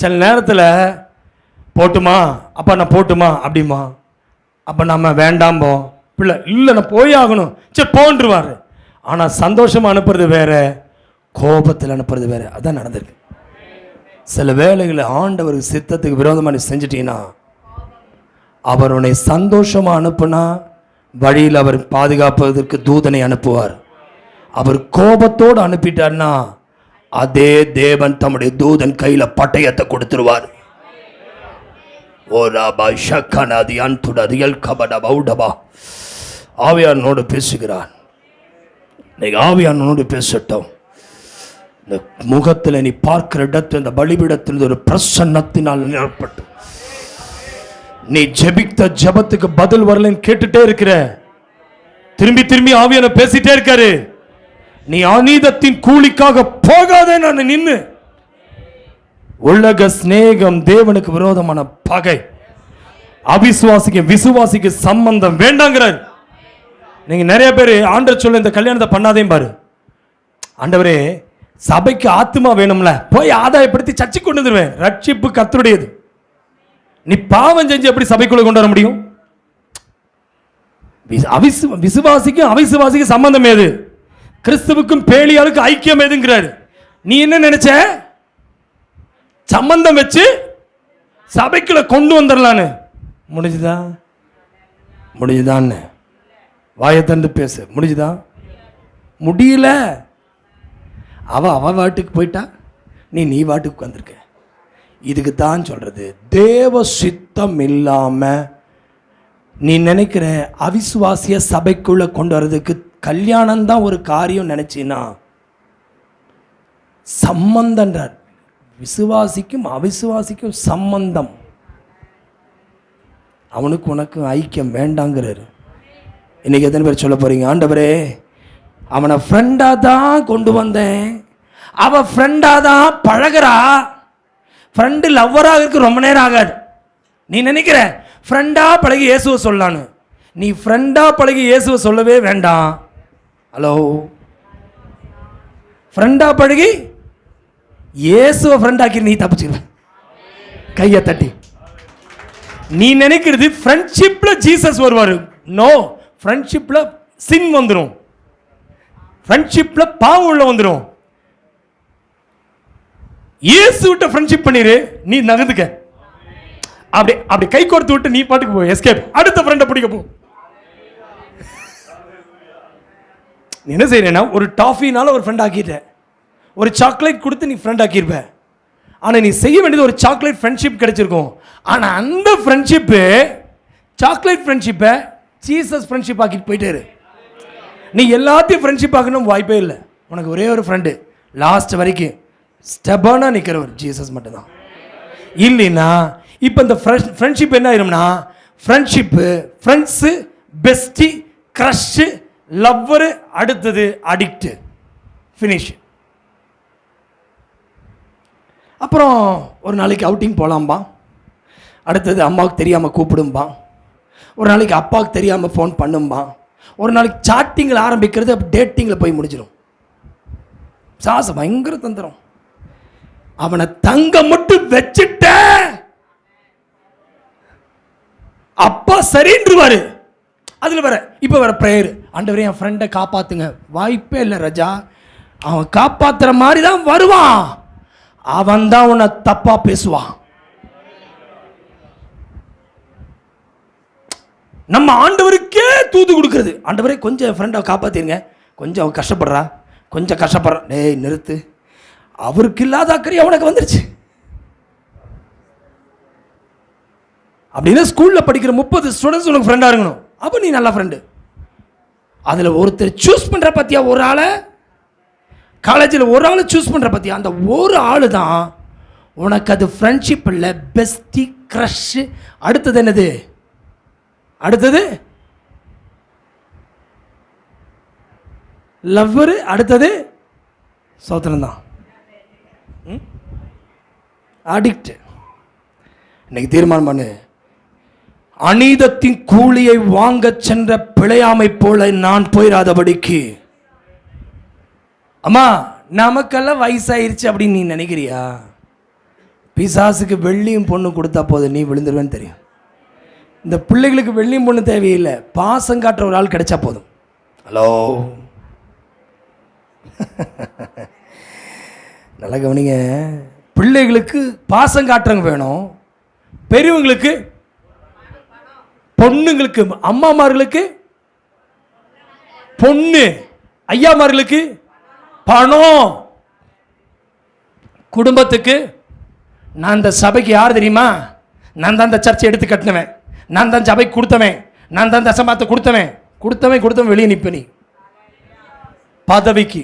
சில நேரத்தில் போட்டுமா அப்பா, நான் போட்டுமா அப்படிமா, அப்போ நம்ம வேண்டாம்போ. பிள்ளை இல்லை நான் போய் ஆகணும், சரி போன்றுவார். ஆனால் சந்தோஷமாக அனுப்புறது வேற, கோபத்தில் அனுப்புறது வேற. அதான் நடந்திருக்கு. சில வேளைகளை ஆண்டவர் சித்தத்துக்கு விரோதமாக நீ செஞ்சிட்டீங்கன்னா அவர் உன்னை சந்தோஷமாக அனுப்புனா வழியில் அவர் பாதுகாப்பதற்கு தூதனை அனுப்புவார். அவர் கோபத்தோடு அனுப்பிட்டார்னா அதே தேவன் தம்முடைய தூதன் கையில் பட்டயத்தை கொடுத்துருவார். ஆவியானோடு பேசுகிறான். ஆவியானோடு பேசட்டும். இந்த முகத்தில் நீ பார்க்கிற இடத்தில், இந்த பலிபீடத்தில் ஒரு பிரசன்னத்தினால் நிரப்பட்டு நீ ஜெபித்த ஜெபத்துக்கு பதில் வரலன்னு கேட்டுட்டே இருக்கிற, திரும்பி திரும்பி ஆவியான பேசிட்டே இருக்காரு. நீ அநீதத்தின் கூலிக்காக போகாதே. நான் நின்னு உலக சிநேகம் தேவனுக்கு விரோதமான பகை. அவிசுவாசிக்கு விசுவாசிக்கு சம்பந்தம் வேண்டாங்கிறார். நீங்க நிறைய பேர் ஆண்டவர் சொல்ல இந்த கல்யாணத்தை பண்ணாதே பாரு. ஆண்டவரே சபைக்கு ஆத்மா வேணும்ல, போய் ஆதாயப்படுத்தி சர்ச்சை கொண்டு வந்துருவேன். ரட்சிப்பு கர்த்தருடையது. நீ பாவம் செஞ்சு எப்படி சபைக்குள்ள கொண்டு வர முடியும்? விசுவாசிக்கும் அவிசுவாசிக்கும் சம்பந்தம் ஏது? கிறிஸ்துவுக்கும் பேலியாளுக்கு ஐக்கியம் எதுங்கிறாரு. நீ என்ன நினைச்ச? சம்பந்தம் வச்சு சபைக்குள்ள கொண்டு வந்துடலான்னு. முடிஞ்சுதா? முடிஞ்சுதான்னு வாயை தந்து பேசு. முடிஞ்சுதா? முடியல. அவள் வாட்டுக்கு போயிட்டா, நீ வாட்டுக்கு வந்திருக்க. இதுக்கு தான் சொல்கிறது, தேவ சித்தம் இல்லாமல் நீ நினைக்கிற அவிசுவாசிய சபைக்குள்ளே கொண்டு வர்றதுக்கு கல்யாணம் தான் ஒரு காரியம் நினச்சின்னா, சம்பந்தன்றார். விசுவாசிக்கும் அவிசுவாசிக்கும் சம்பந்தம், அவனுக்கு உனக்கு ஐக்கியம் வேண்டாங்கிறாரு. இன்னைக்கு எத்தனை பேர் சொல்ல போறீங்க, ஆண்டவரே அவனை ஃப்ரெண்டாக தான் கொண்டு வந்தேன், அவள் ஃப்ரெண்டாக தான் பழகிறா, ஃப்ரெண்டு லவ்வராக இருக்கு ரொம்ப நேரம் ஆகாது. நீ நினைக்கிற ஃப்ரெண்டாக பழகி இயேசுவை சொல்லலான்னு, நீ ஃப்ரெண்டாக பழகி இயேசுவை சொல்லவே வேண்டாம். ஹலோ, ஃப்ரெண்டாக பழகி இயேசுவை ஃப்ரெண்டாக்கி நீ தப்பிச்சுக்க. கையை தட்டி. நீ நினைக்கிறது ஃப்ரெண்ட்ஷிப்பில் ஜீசஸ் வருவார். நோ, ஃப்ரெண்ட்ஷிப்பில் சின் வந்துடும், ஃப்ரெண்ட்ஷிப்பில் பாவம் உள்ள வந்துடும். இயேசு விட்ட ஃப்ரெண்ட்ஷிப் பண்ணிரு, நீ நகர்ந்துக்க. அப்படி அப்படி கை கோர்த்து விட்டு நீ பாட்டுக்கு போ, எஸ்கேப். அடுத்த ஃப்ரெண்டை பிடிக்க போ. நீ என்ன செய்யறேன்னா, ஒரு டாஃபினால ஒரு ஃப்ரெண்ட் ஆக்கிட்ட, ஒரு சாக்லேட் கொடுத்து நீ ஃப்ரெண்ட் ஆக்கியிருப்ப. ஆனால் நீ செய்ய வேண்டியது ஒரு சாக்லேட் ஃப்ரெண்ட்ஷிப் கிடைச்சிருக்கும். ஆனால் அந்த ஃப்ரெண்ட்ஷிப்பு, சாக்லேட் ஃப்ரெண்ட்ஷிப்பை ஜீசஸ் ஃப்ரெண்ட்ஷிப் ஆக்கிட்டு போயிட்டாரு. நீ எல்லாத்தையும் ஃப்ரெண்ட்ஷிப் ஆக்கணும் வாய்ப்பே இல்லை. உனக்கு ஒரே ஒரு ஃப்ரெண்டு லாஸ்ட் வரைக்கும் ஸ்டெபனாக நிற்கிறவர் ஜீசஸ் மட்டும்தான். இல்லைன்னா இப்போ இந்த ஃப்ரெண்ட்ஷிப் என்ன ஆயிரும்னா, friendship friends, bestie, crush, lover, அடுத்தது அடிக்ட்டு, ஃபினிஷ். அப்புறம் ஒரு நாளைக்கு அவுட்டிங் போகலாம்பா, அடுத்தது அம்மாவுக்கு தெரியாமல் கூப்பிடும்பா, ஒரு நாளைக்கு அப்பாவுக்கு தெரியாமல் ஃபோன் பண்ணும்பா, ஒரு நாளைக்கு சாட்டிங்கில் ஆரம்பிக்கிறது அப்போ டேட்டிங்கில் போய் முடிஞ்சிடும். சாசம் பயங்கர தந்திரம். அவனை தங்க மட்டும் வச்சுட்ட அப்பா சரின்றுவாரு. அதில் வர இப்போ வர ப்ரேயர், ஆண்டவரே என் ஃப்ரெண்டை காப்பாற்றுங்க. வாய்ப்பே இல்லை ராஜா, அவன் காப்பாற்றுற மாதிரி தான் வருவான், அவன் தான் உன்னை தப்பா பேசுவான். நம்ம ஆண்டவருக்கே தூது கொடுக்கறது, ஆண்டவரே கொஞ்சம் என் ஃப்ரெண்டை காப்பாற்றிருங்க, கொஞ்சம் அவன் கஷ்டப்படுறா, கொஞ்சம் கஷ்டப்படுறான். டேய் நிறுத்து, அவருக்கு இல்லாத அக்கறை அவனுக்கு வந்துருச்சு. அப்படின்னா ஸ்கூலில் படிக்கிற 30 ஸ்டூடெண்ட்ஸ் உனக்கு ஃப்ரெண்டாக இருக்கணும், அப்போ நீ நல்ல ஃப்ரெண்டு. அதில் ஒருத்தர் சூஸ் பண்ணுற பற்றியா, ஒரு ஆளை காலேஜில் ஒரு ஆளை சூஸ் பண்ணுற பற்றியா, அந்த ஒரு ஆள் தான் உனக்கு அது ஃப்ரெண்ட்ஷிப் இல்லை, பெஸ்டி, க்ரஷ்ஷு. அடுத்தது என்னது, அடுத்தது லவ்வரு, அடுத்தது சோத்திரம்தான் அடிக்ட். இன்னைக்கு தீர்மானம் பண்ணு, அநீதத்தின் கூலியை வாங்க சென்ற பிழையாமை போல நான் போயிடாதபடிக்கு. அம்மா நமக்கெல்லாம் வயசாயிருச்சு அப்படின்னு நீ நினைக்கிறியா? பிசாசுக்கு வெள்ளியும் பொண்ணு கொடுத்தா போதும், நீ விழுந்துருவேன்னு தெரியும். இந்த பிள்ளைகளுக்கு வெள்ளியும் பொண்ணு தேவையில்லை, பாசம் காட்டுற ஒரு ஆள் கிடைச்சா போதும். ஹலோ, நல்லா கவனிங்க. பிள்ளைகளுக்கு பாசம் காட்டுறவங்க வேணும், பெரியவங்களுக்கு, பொண்ணுங்களுக்கு, அம்மாமார்களுக்கு பொண்ணு, ஐயாமார்களுக்கு பணம், குடும்பத்துக்கு. நான் இந்த சபைக்கு யார் தெரியுமா? நான் தான் இந்த சர்ச்சை எடுத்து கட்டினவன், நான் தான் சபைக்கு கொடுத்தவன், நான் தான் தசமாத்த கொடுத்தவன் வெளியே நிற்ப. நீ பதவிக்கு,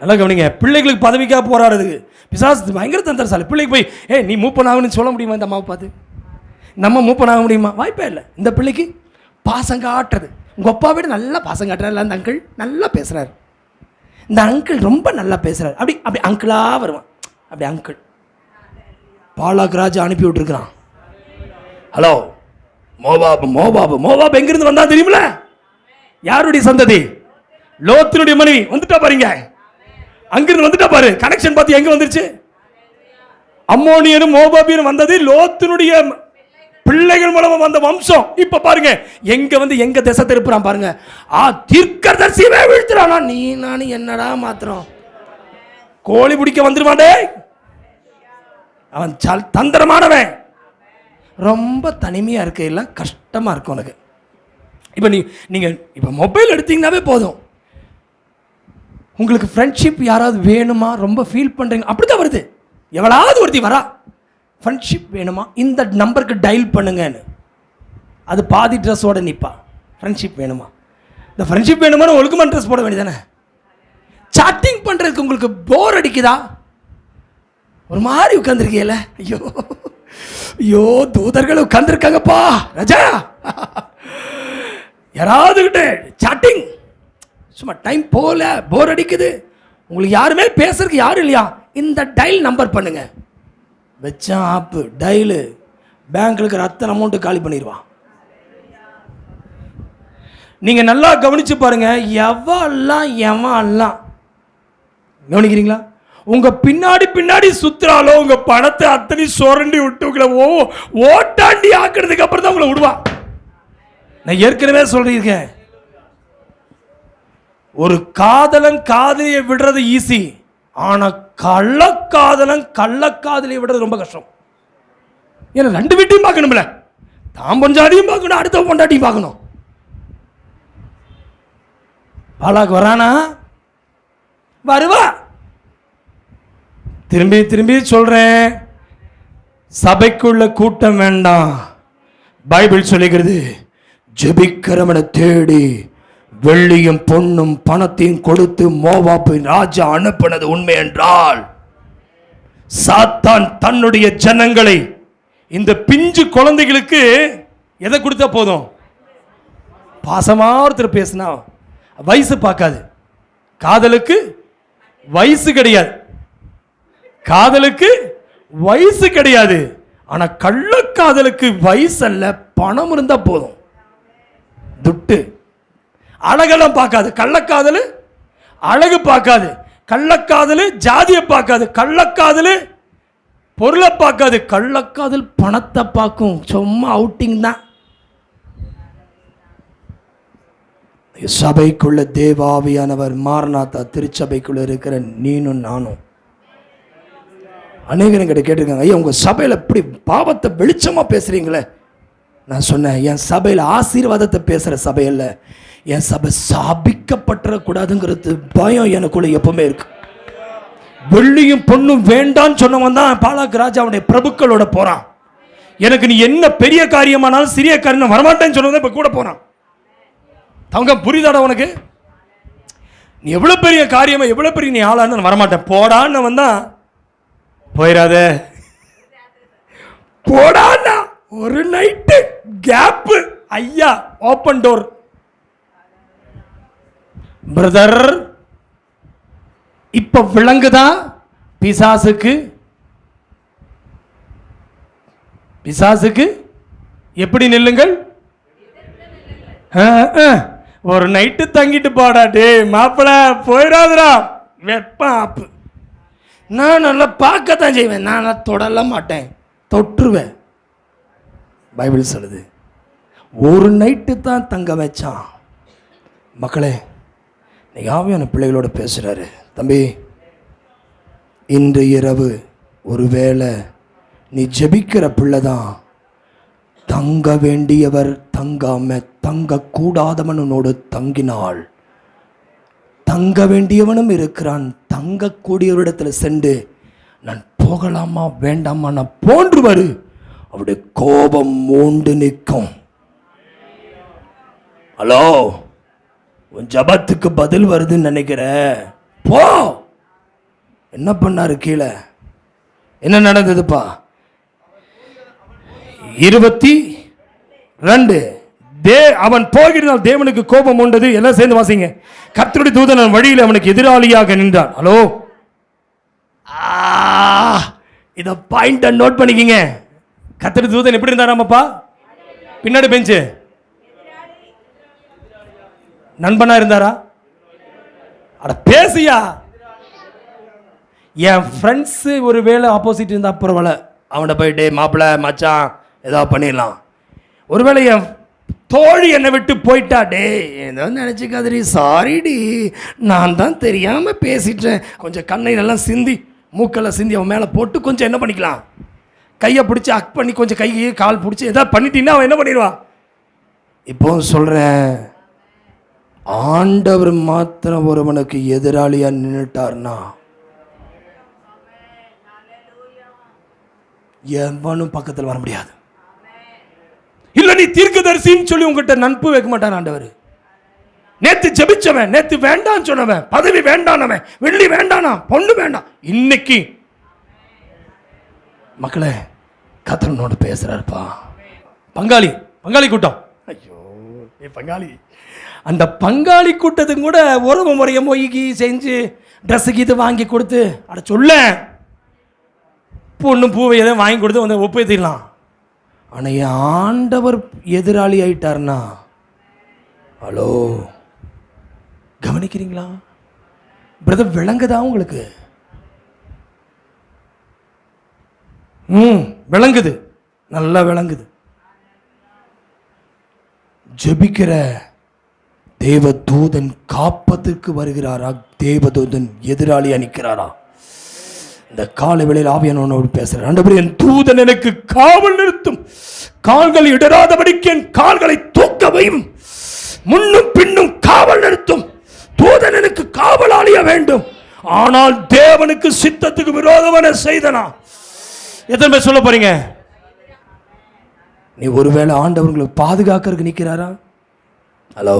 நல்லா கவனிங்க, பிள்ளைகளுக்கு பதவிக்காக போராடுறதுக்கு பிசாசு பயங்கர தந்திரசாலி. பிள்ளைக்கு போய் நீ மூப்பன் ஆகணும்னு சொல்ல முடியுமா? இந்த அம்மாவை பார்த்து நம்ம மூப்பன் ஆக முடியுமா? வாய்ப்பே இல்லை. இந்த பிள்ளைக்கு பாசம் காட்டுறது, உங்கள் அப்பா விட நல்லா பாசம் காட்டுறாரு. அந்த அங்கிள் நல்லா பேசுகிறார், இந்த அங்கிள் ரொம்ப நல்லா பேசுகிறார், அப்படி அப்படி அங்கிளாக வருவான். அப்படி அங்கிள் பாலாக் ராஜா அனுப்பி விட்டுருக்குறான். ஹலோ, மோபாபு எங்கிருந்து வந்தா தெரியுமில? யாருடைய சந்ததி? லோத்தினுடைய மனைவி வந்துட்டா பாருங்க, அங்கிருந்து வந்துட்டா பாரு. கனெக்ஷன் பார்த்து எங்க வந்துருச்சு? அம்மோனியரும் மோபாபியரும் வந்தது லோத்தினுடைய பிள்ளைகள் மூலமா வந்த வம்சம். இப்ப பாருங்க எங்க வந்து எங்க திசை திருப்புறான் பாருங்க. தீர்க்கதரிசியே வீழ்த்துறானா? நீ நானும் என்னடா மாத்திரம் கோழி பிடிக்க வந்துருவாண்டே. அவன் தந்திரமானவன். ரொம்ப தனிமையா இருக்கையில கஷ்டமா இருக்கும் உனக்கு. இப்ப நீங்க இப்ப மொபைல் எடுத்தீங்கன்னாவே போதும், உங்களுக்கு ஃப்ரெண்ட்ஷிப் யாராவது வேணுமா, ரொம்ப ஃபீல் பண்ணுறீங்க, அப்படி தான் வருது. எவ்வளவு ஒருத்தி வரா, ஃப்ரெண்ட்ஷிப் வேணுமா, இந்த நம்பருக்கு டயல் பண்ணுங்கன்னு. அது பாதி ட்ரெஸ்ஸோடு நிற்பா. ஃப்ரெண்ட்ஷிப் வேணுமா, இந்த ஃப்ரெண்ட்ஷிப் வேணுமான்னு ஒழுக்கமான ட்ரெஸ் போட வேண்டியதானே. சாட்டிங் பண்ணுறதுக்கு உங்களுக்கு போர் அடிக்குதா, ஒரு மாதிரி உட்காந்துருக்கீல, ஐயோ ஐயோ தூதர்கள் உட்காந்துருக்காங்கப்பா ராஜா, யாராவது கிட்ட சாட்டிங் சும்மா டைம் போகல, போர் அடிக்குது, உங்களுக்கு யாருமே பேசுறதுக்கு யாரும் இல்லையா, இந்த டயல் நம்பர் பண்ணுங்க. வச்சா ஆப்பு டயலு பேங்க்ல இருக்கிற அத்தனை அமௌண்ட்டு காலி பண்ணிடுவான். நீங்க நல்லா கவனிச்சு பாருங்க, எவெல்லாம் கவனிக்கிறீங்களா? உங்க பின்னாடி பின்னாடி சுத்துறாலோ உங்க பணத்தை அத்தனை சுரண்டி விட்டு உங்களை ஓட்டாண்டி ஆக்குறதுக்கு அப்புறம் தான் உங்களை விடுவான். நான் ஏற்கனவே சொல்லியிருக்கேன், ஒரு காதலன் காதலியை விடுறது ஈஸி, ஆனா கள்ளக்காதலியை விடுறது ரொம்ப கஷ்டம். ஏன்னா ரெண்டு வீட்டையும் பார்க்கணும்ல, தான் பொஞ்சாடியும் பார்க்கணும், அடுத்த பொண்டாட்டியும் பார்க்கணும். பாலாக்கு வரானா, வருவா. திரும்பி திரும்பி சொல்றேன், சபைக்குள்ள கூட்டம் வேண்டாம். பைபிள் சொல்லுகிறது, ஜெபிக்கிறவனை தேடி வெள்ளியும் பொன்னும் பணத்தையும் கொடுத்து மோவாபின் ராஜா அனுப்பினது உண்மை என்றால், சாத்தான் தன்னுடைய ஜனங்களை இந்த பிஞ்சு குழந்தைகளுக்கு எதை கொடுத்தா போதும், பாசமா ஒருத்தர் பேசினா வயசு பார்க்காது. காதலுக்கு வயசு கிடையாது, காதலுக்கு வயசு கிடையாது. ஆனா கள்ளக்காதலுக்கு வயசு அல்ல, பணம் இருந்தா போதும். துட்டு அழகெல்லாம் பார்க்காது கள்ளக்காதலு, அழகு பார்க்காது கள்ளக்காதலு, ஜாதியை பார்க்காது கள்ளக்காதலு, பொருளை பார்க்காது கள்ளக்காதல், பணத்தை பார்க்கும். சும்மா அவுட்டிங் தான். சபைக்குள்ள தேவாவியானவர் மாரநாதா திருச்சபைக்குள்ள இருக்கிற நீனும் நானும். அநேகரும் கிட்ட கேட்டிருக்காங்க, ஐயா உங்க சபையில இப்படி பாவத்தை வெளிச்சமா பேசுறீங்களே. நான் சொன்னேன், என் சபையில் ஆசீர்வாதத்தை பேசுற சபை அல்ல, என் சபை சாபிக்கப்பட்டுறக்கூடாதுங்கிறது பயம் எனக்குள்ள எப்பவுமே இருக்கு. வெள்ளியும் பொண்ணும் வேண்டான்னு சொன்னவன் தான் பாலாக்கு ராஜா அவனுடைய பிரபுக்களோட போறான். எனக்கு நீ என்ன பெரிய காரியமானாலும் சிறிய காரியம் வரமாட்டேன்னு சொன்னதை இப்ப கூட போறான். தங்க புரியுதாடா உனக்கு, நீ எவ்வளவு பெரிய காரியமா எவ்வளவு பெரிய நீ ஆளான்னு வரமாட்டேன் போடான்னு வந்தா, போயிடாத போடான்னா ஒரு நைட்டு கேப், ஐயா ஓப்பன் டோர். பிரதர் இப்ப விளங்குதா பிசாசுக்கு எப்படி நில்லுங்கள். ஒரு நைட்டு தங்கிட்டு போடா, டே மாப்பிள போயிடாதடா, வெப்ப ஆப்பு. நான் நல்லா பார்க்கத்தான் செய்வேன், நான் தொடல மாட்டேன், தொற்றுவேன். பைபிள் சொல்லுது ஒரு நைட்டு தான் தங்க வச்சான். மக்களே, இன்னைக்கு ஆவியான பிள்ளைகளோட பேசுறாரு. தம்பி, இன்று இரவு ஒருவேளை நீ ஜெபிக்கிற பிள்ளை தான், தங்க வேண்டியவர் தங்காம தங்க கூடாதவனோடு தங்கினாள். தங்க வேண்டியவனும் இருக்கிறான், தங்கக்கூடியவரிடத்தில் சென்று நான் போகலாமா வேண்டாமா நான் போன்று வரு, அவருடைய கோபம் மூண்டு நிற்கும். ஹலோ, உன் ஜபத்துக்கு பதில் வருதுன்னு நினைக்கிற, போ. என்ன பண்ணாரு கீழே, என்ன நடந்ததுப்பா? 22 அவன் போகிறான், தேவனுக்கு கோபம் உண்டது. எல்லாம் சேர்ந்து வாசிங்க. கர்த்தருடைய தூதன் வழியில் அவனுக்கு எதிராளியாக நின்றான். ஹலோ, இத பாயிண்ட் நோட் பண்ணிக்கிங்க. கர்த்தருடைய தூதன் எப்படி இருந்தாராமப்பா? பின்னாடி பெஞ்சு நண்பனா இருந்தாரா? அட பேசியா. என் ஃப்ரெண்ட்ஸ் ஒரு வேளை ஆப்போசிட் இருந்தா பரவாயில்ல, அவனை போயிட்டு மாப்பிள்ள மச்சான் ஏதாவது பண்ணிடலாம். ஒருவேளை என் தோழி என்னை விட்டு போயிட்டா, டே ஏதோ நினச்சிக்காதடி, சாரிடி, நான் தான் தெரியாமல் பேசிட்டேன், கொஞ்சம் கண்ணையிலெல்லாம் சிந்தி மூக்கெல்லாம் சிந்தி அவன் மேலே போட்டு கொஞ்சம் என்ன பண்ணிக்கலாம், கையை பிடிச்சி அக் பண்ணி கொஞ்சம் கையை கால் பிடிச்சி எதாவது பண்ணிட்டீங்கன்னா அவன் என்ன பண்ணிடுவான். இப்போ சொல்கிறேன், ஆண்டவர் மாத்திரம் ஒருவனுக்கு எதிராளியா நின்னுட்டார்னா எவனும் பக்கத்தில் வர முடியாது. இல்ல நீ தீர்க்கதரிசின்னு சொல்லி உங்ககிட்ட நட்பு வைக்க மாட்டான் ஆண்டவர். நேத்து ஜெபிச்சவன், நேத்து வேண்டாம் சொன்னவன், பதவி வேண்டானவன், வெள்ளி வேண்டானா, பொண்ணு வேண்டாம், இன்னைக்கு மக்களே கர்த்தரோடு பேசுறாருப்பா. பங்காளி பங்காளி கூட்டம், ஐயோ பங்காளி, அந்த பங்காளி கூட்டத்துக்கு கூட உறவு முறையை மொய்கி செஞ்சு ட்ரெஸ்ஸுக்கு இது வாங்கி கொடுத்து அட சொல்ல பொண்ணு பூவை எதாவது வாங்கி கொடுத்து வந்து ஒப்பேத்திடலாம். ஆனால் என் ஆண்டவர் எதிராளி ஆயிட்டார்னா, ஹலோ கவனிக்கிறீங்களா பிரதர்? விளங்குதா உங்களுக்கு? விளங்குது, நல்லா விளங்குது. ஜெபிக்கிற தேவதூதன் காப்பதற்கு வருகிறாரா, தேவதூதன் எதிராளி அணிக்கிறாரா? இந்த காலை வேளையில் ஆவியானவனோடு பேசுறேன். ஆண்டவரே, என் தூதன் எனக்கு காவல் நிறுத்தும், கால்கள் இடராதபடிக்கு என் கால்களை தூக்கவையும், முன்னும் பின்னும் காவல் நிறுத்தும். தூதன் எனக்கு காவலாளிய வேண்டும். ஆனால் தேவனுக்கு சித்தத்துக்கு விரோதமான செய்தனா? எத்தனை பேர் சொல்ல போறீங்க? நீ ஒருவேளை ஆண்டவர்களுக்கு பாதுகாக்கிறதுக்கு நிற்கிறாரா? ஹலோ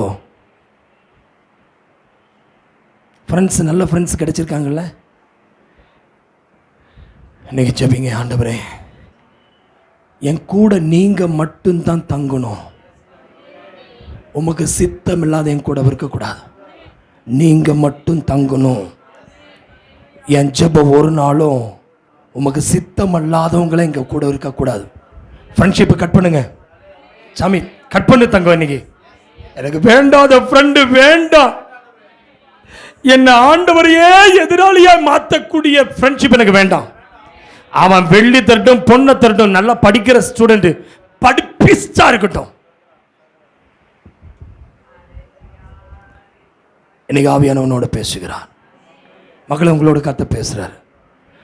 ஃப்ரெண்ட்ஸ், நல்ல ஃப்ரெண்ட்ஸ் கிடைச்சிருக்காங்கல்ல? இன்னைக்கு ஜெபிங்க, ஆண்டவரே என் கூட நீங்க மட்டும்தான் தங்கணும், உமக்கு சித்தம் இல்லாத என் கூட இருக்கக்கூடாது, நீங்க மட்டும் தங்கணும். என் ஜெபம் ஒரு நாளும் உமக்கு சித்தம் அல்லாதவங்கள எங்க கூட இருக்கக்கூடாது. ஃப்ரெண்ட்ஷிப்பை கட் பண்ணுங்க சாமி, கட் பண்ணு தங்கம். இன்னைக்கு எனக்கு வேண்டாத ஃப்ரெண்டு வேண்டாம். என்ன ஆண்டவரையே எதிராளியா மாற்றக்கூடிய ஃப்ரெண்ட்ஷிப் எனக்கு வேண்டாம். அவன் வெள்ளி தரட்டும் பொண்ணை தரட்டும், நல்லா படிக்கிற ஸ்டூடெண்ட் படிப்பிஸ்டா இருக்கட்டும். இன்னைக்கு ஆவியானவனோட பேசுகிறான். மக்களை உங்களோட கத்த பேசுறாரு.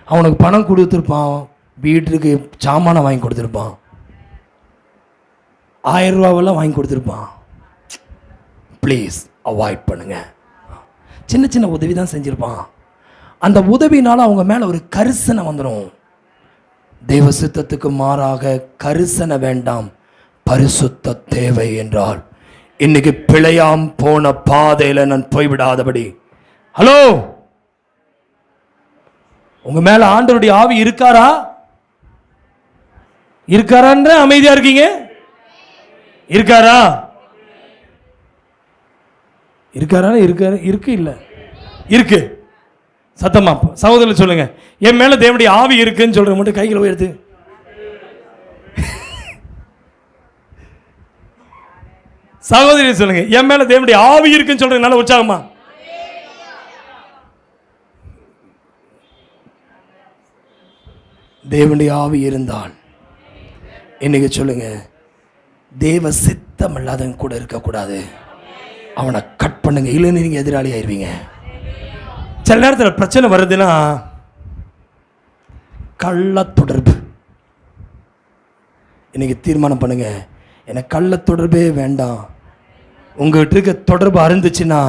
அவனுக்கு பணம் கொடுத்துருப்பான், வீட்டுக்கு சாமான வாங்கி கொடுத்துருப்பான், 1000 ரூபாவெல்லாம் வாங்கி கொடுத்துருப்பான். ப்ளீஸ் அவாய்ட் பண்ணுங்க. சின்ன சின்ன உதவி தான் செஞ்சிருப்பான். அந்த உதவினால அவங்க மேல ஒரு கரிசனை வந்துடும். தெய்வ சித்தத்துக்கு மாறாக கரிசனை வேண்டாம், பரிசுத்த தேவை என்றால் இன்னைக்கு பிழையாம் போன பாதையில நான் போய்விடாதபடி. ஹலோ, உங்க மேல ஆண்டவருடைய ஆவி இருக்காரா? இருக்காரான்ற அமைதியா இருக்கீங்க? இருக்காரா? இருக்காரா? இருக்காரு, இருக்கு, இல்ல இருக்கு. சத்தமா சகோதரர் சொல்லுங்க, என் மேல தேவனுடைய ஆவி இருக்குன்னு சொல்ற மட்டும் கைகளை உயர்த்து. சகோதரி சொல்லுங்க, என் மேல தேவனுடைய ஆவி இருக்குன்னு சொல்றேன் நல்ல உற்சாகமா. தேவனுடைய ஆவி இருந்தால் இன்னைக்கு சொல்லுங்க, தேவ சித்தம் இல்லாதவங்க கூட இருக்கக்கூடாது. அவனை கட் பண்ணுங்க, இல்லைன்னு நீங்க எதிராளி ஆயிருவீங்க. சில நேரத்தில் பிரச்சனை வருதுன்னா கள்ள தொடர்பு. இன்னைக்கு தீர்மானம் பண்ணுங்க, எனக்கு கள்ள தொடர்பே வேண்டாம். உங்ககிட்ட இருக்க தொடர்பு அருந்துச்சுன்னா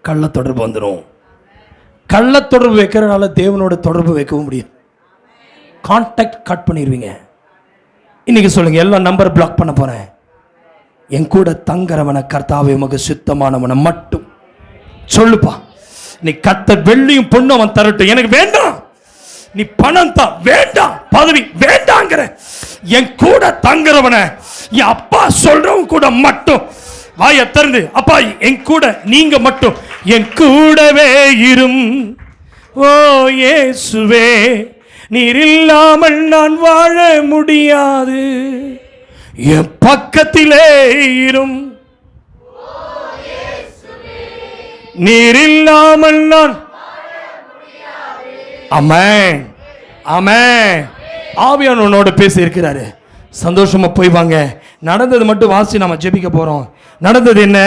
கள்ள தொடர்பு வந்துடும். கள்ள தொடர்பு வைக்கிறனால தேவனோட தொடர்பு வைக்கவும் முடியும். கான்டாக்ட் கட் பண்ணிடுவீங்க. இன்னைக்கு சொல்லுங்க, எல்லாம் நம்பர் பிளாக் பண்ண போறேன். என் கூட தங்குறவனை கர்த்தாவே உமக்கு சுத்தமானவனை மட்டும் சொல்லுப்பா. நீ கத்த வெள்ளியும் பொண்ணு அவன் தரட்டும், எனக்கு வேண்டாம். நீ பணம் தான் வேண்டாம், பதவி வேண்டாங்கிற என் கூட தங்குறவனை என் அப்பா சொல்றவன் கூட மட்டும் வாயை திறந்து, அப்பா என் கூட நீங்க மட்டும் என் கூடவே இரும். ஓ இயேசுவே, நீர் இல்லாமல் நான் வாழ முடியாது, என் பக்கத்திலே இரும். நீர் இல்லாமல் நான். ஆமென், ஆமென். ஆவியானவரோட பேசி இருக்கிறாரு. சந்தோஷமா போய் வாங்க. நடந்தது மட்டும் வாசி நாம ஜெபிக்க போறோம். நடந்தது என்ன?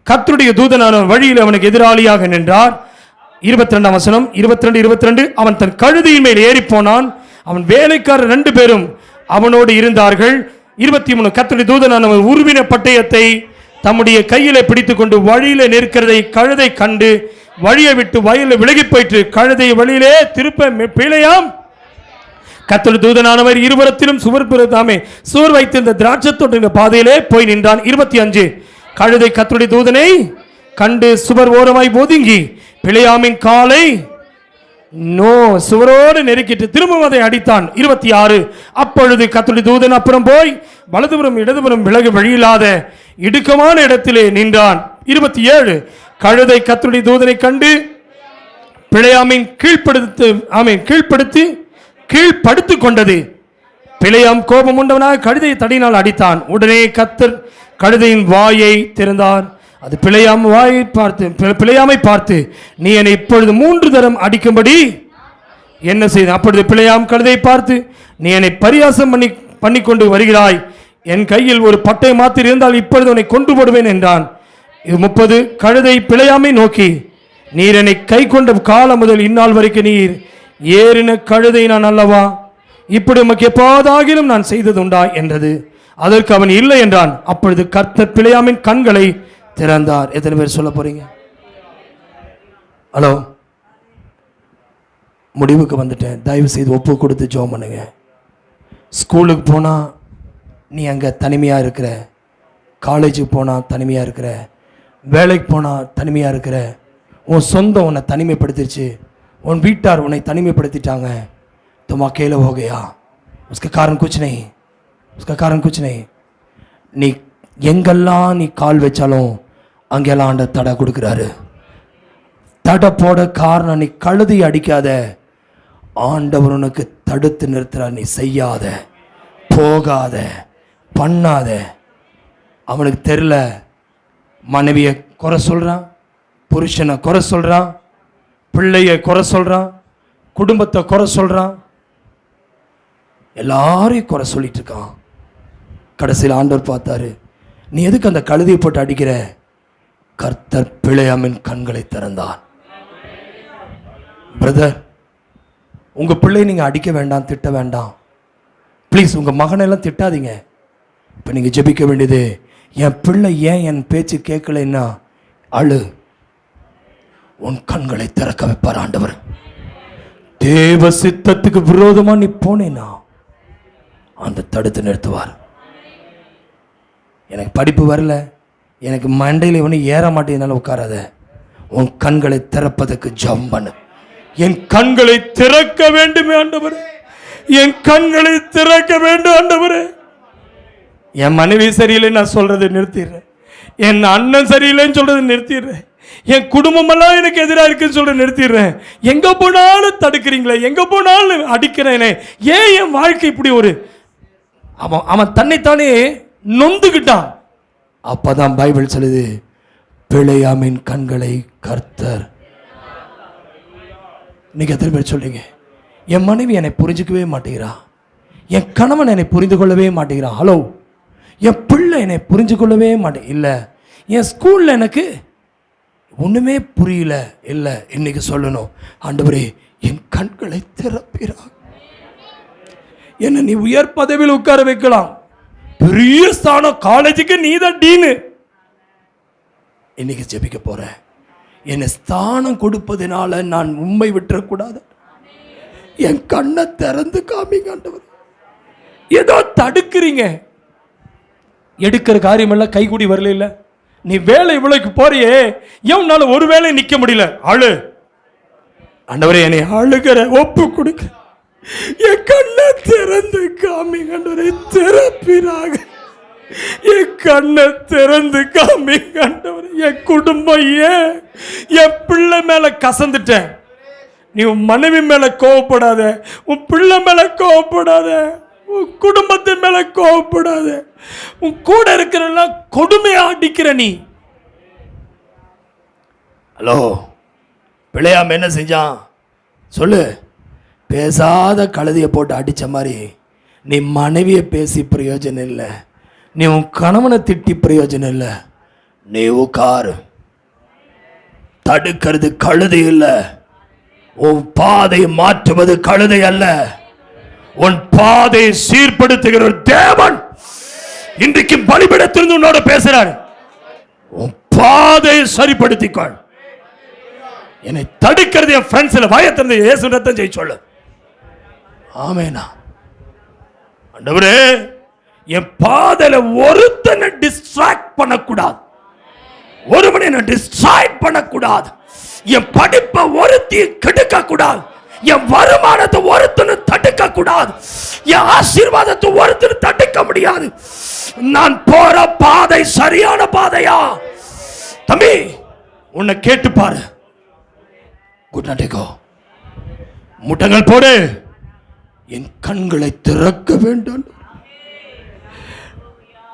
கர்த்தருடைய தூதனான வழியில் அவனுக்கு எதிராளியாக நின்றார். 22ஆம் வசனம், 22 அவன் தன் கழுதையின் மேல் ஏறி போனான். அவன் வேலைக்காரர் 2 பேரும் அவனோடு இருந்தார்கள். 23 கர்த்தருடைய தூதனான உருவின பட்டயத்தை தம்முடைய கையிலே பிடித்துக்கொண்டு வழியிலே நிற்கிறதை கழுதை கண்டு வழியை விட்டு வயலில் விலகி போயிற்று. கழுதை வழியிலே திருப்ப பிழையாம் கர்த்தருடைய தூதனானவர் இருபுறத்திலும் சுவர் வைத்திருந்த திராட்சை தோட்ட பாதையிலே போய் நின்றான். 25 கழுதை கர்த்தருடைய தூதனை கண்டு சுவர் ஓரமாய் ஒதுங்கி பிழையாமின் காலை சுவரோடு நெருக்கிட்டு திரும்பவும் அதை அடித்தான். 26 அப்பொழுது கர்த்தருடைய தூதன் அப்புறம் போய் வலதுபுறம் இடதுபுறம் விலகு வழியில்லாத இடுக்கமான இடத்திலே நின்றான். 27 கழுதை கர்த்தருடைய தூதனை கண்டு பிழையாமின் கீழ்ப்படுத்தி கொண்டது. பிழையாம் கோபம் உண்டவனாக கழுதையை தடியினால் அடித்தான். உடனே கர்த்தர் கழுதையின் வாயை திறந்தார். அது பிழையாமை பார்த்து நீ என்னை இப்பொழுது 3 தரம் அடிக்கும்படி என்ன செய்த? அப்பொழுது பிழையாம் கழுதை பார்த்து நீ என்னை பரியாசம் பண்ணி கொண்டு வருகிறாய். என் கையில் ஒரு பட்டை மாத்திரம் இருந்தால் இப்பொழுது உன்னை கொண்டு போடுவேன் என்றான். 30 கழுதை பிழையாமை நோக்கி நீர் என்னை கை கொண்ட காலம் முதல் இந்நாள் வரைக்கும் நீர் ஏறின கழுதை நான் அல்லவா? இப்படி உமக்கு எப்போதாகிலும் நான் செய்ததுண்டா என்றது. அதற்கு அவன் இல்லை என்றான். அப்பொழுது கர்த்தர் பிழையாமின் கண்களை திறந்தார். எத்தனை பேர் சொல்ல போறீங்க? ஹலோ, முடிவுக்கு வந்துட்டேன். தயவு செய்து ஒப்பு கொடுத்து ஜெபம் பண்ணுங்க. ஸ்கூலுக்கு போனால் நீ அங்கே தனிமையாக இருக்கிற, காலேஜுக்கு போனால் தனிமையாக இருக்கிற, வேலைக்கு போனால் தனிமையாக இருக்கிற, உன் சொந்தம் உன்னை தனிமைப்படுத்திடுச்சு, உன் வீட்டார் உன்னை தனிமைப்படுத்திட்டாங்க. तुम अकेले हो गया, उसका कारण कुछ नहीं. நீ எங்கெல்லாம் நீ கால் வச்சாலும் அங்கெல்லாம் ஆண்டவர் தடை கொடுக்குறாரு. தடை போட காரணம் நீ கழுதை அடிக்காத, ஆண்டவர் உனக்கு தடுத்து நிறுத்துறார். நீ செய்யாத, போகாத, பண்ணாத. அவனுக்கு தெரியல, மனைவியை குறை சொல்றான், புருஷனை குறை சொல்றான், பிள்ளைய குறை சொல்றான், குடும்பத்தை குறை சொல்றான், எல்லாரையும் குறை சொல்லிட்டு இருக்கான். கடைசியில் ஆண்டவர் பார்த்தாரு, நீ எதுக்கு அந்த கழுதையை போட்டு அடிக்கிற? கர்த்தர் பிழையாமின் கண்களை திறந்தான். பிரதர், உங்க பிள்ளை நீங்க அடிக்க வேண்டாம், திட்ட வேண்டாம். ப்ளீஸ் உங்க மகனெல்லாம் திட்டாதீங்க. இப்போ நீங்க ஜெபிக்க வேண்டியது, என் பிள்ளை ஏன் என் பேச்சு கேட்கலைன்னா அழு. உன் கண்களை திறக்க வைப்பார் ஆண்டவர். தேவ சித்தத்துக்கு விரோதமா நீ போனேன்னா அந்த தடுத்து நிறுத்துவார். எனக்கு படிப்பு வரல, எனக்கு மண்டையில் இவனு ஏற மாட்டேனால உட்காராத. உன் கண்களை திறப்பதற்கு ஜெபம் பண்ணு. என் கண்களை திறக்க வேண்டும் ஆண்டவரே, என் கண்களை திறக்க வேண்டும் ஆண்டவரே. என் மனைவி சரியில்லை நான் சொல்றதை நிறுத்திடுறேன், என் அண்ணன் சரியில்லைன்னு சொல்றதை நிறுத்திடுறேன், என் குடும்பமெல்லாம் எனக்கு எதிராக இருக்குன்னு சொல்ற நிறுத்திடுறேன். எங்க போனாலும் தடுக்கிறீங்களே, எங்க போனாலும் அடிக்கிறேனே, ஏன் என் வாழ்க்கை இப்படி ஒரு அவன் தன்னைத்தானே நொந்துகிட்டான். அப்பதான் பைபிள் சொல்லுது, பிழையாமின் கண்களை கர்த்தர். நீங்க எத்தனை பேர் சொல்றீங்க, என் மனைவி என்னை புரிஞ்சுக்கவே மாட்டேங்கிறா, என் கணவன் என்னை புரிந்து கொள்ளவே மாட்டேங்கிறான். ஹலோ, என் பிள்ளை என்னை புரிஞ்சு கொள்ளவே மாட்டேன். இல்லை, என் ஸ்கூல்ல எனக்கு ஒண்ணுமே புரியல. இல்லை, இன்னைக்கு சொல்லணும், ஆண்டவரே என் கண்களை திறப்பீரா. என்ன நீ உயர் பதவியில் உட்கார வைக்கலாம், பெரிய ஸ்தானம், காலேஜுக்கு நீ தான் டீனு. இன்னைக்கு ஜெபிக்க போறேன், என்னை ஸ்தானம் கொடுப்பதனால நான் உண்மை விட்டுறக்கூடாது. என் கண்ணை திறந்து காமிங்க ஆண்டவர். ஏதோ தடுக்கிறீங்க, எடுக்கிற காரியம் எல்லாம் கைகூடி வரல. இல்ல, நீ வேலை இவ்வளவுக்கு போறியே, எவனால ஒரு வேலை நிக்க முடியல, அழு. ஆண்டவரே என்னை அழுகிற ஒப்பு கொடுக்க, என் கண்ணை திறந்து காமிங்க ஆண்டவரே, திறப்பிறாக என் கண்ணை திறந்து காமிங்க ஆண்டவரே. என் குடும்பம் ஏன் என் பிள்ளை மேல கசந்துட்டேன். நீ உன் மனைவி மேல கோவப்படாத, உன் பிள்ளை மேல கோவப்படாத, உன் குடும்பத்தின் மேல கோவப்படாத. உன் கூட இருக்கிறெல்லாம் கொடுமையா அடிக்கிற நீ. ஹலோ, பிள்ளையாம என்ன செஞ்சான் சொல்லு? பேசாத கழுதையை போட்டு அடிச்ச மாதிரி நீ மனைவியை பேசி பிரயோஜனம் இல்லை, நீ உன் கணவனை திட்டி பிரயோஜனம் இல்லை. நீ உட்காரு. தடுக்கிறது கழுதை இல்லை, உன் பாதை மாற்றுவது கழுதை அல்ல, உன் பாதை சீர்படுத்துகிற ஒரு தேவன் இன்றைக்கு பலிபீடத்திலிருந்து உன்னோட பேசுறாரு. உன் பாதையை சரிப்படுத்திக்கொள். என்னை தடுக்கிறது என் ஃப்ரெண்ட்ஸில் வாயத்திறந்து இயேசு ரத்தம் ஜெயிச்சு சொல்லு. ஆமேனா. ஆண்டவரே, என் பாதையில ஒருத்தனை டிஸ்ட்ராக்ட் பண்ணக்கூடாது, ஒருவனை டிஸ்ட்ராக்ட் பண்ணக்கூடாது, என் படிப்பை ஒருத்தி கெடுக்க கூடாது, என் வருமானத்தை ஒருத்தனை தடுக்க கூடாது, என் ஆசீர்வாதத்தை ஒருத்தனை தடுக்க முடியாது. நான் போற பாதை சரியான பாதையா? தம்பி, உன்னை கேட்டு பாரு. Good night. முட்டங்கள் போடு. என் கண்களை திறக்க வேண்டும்.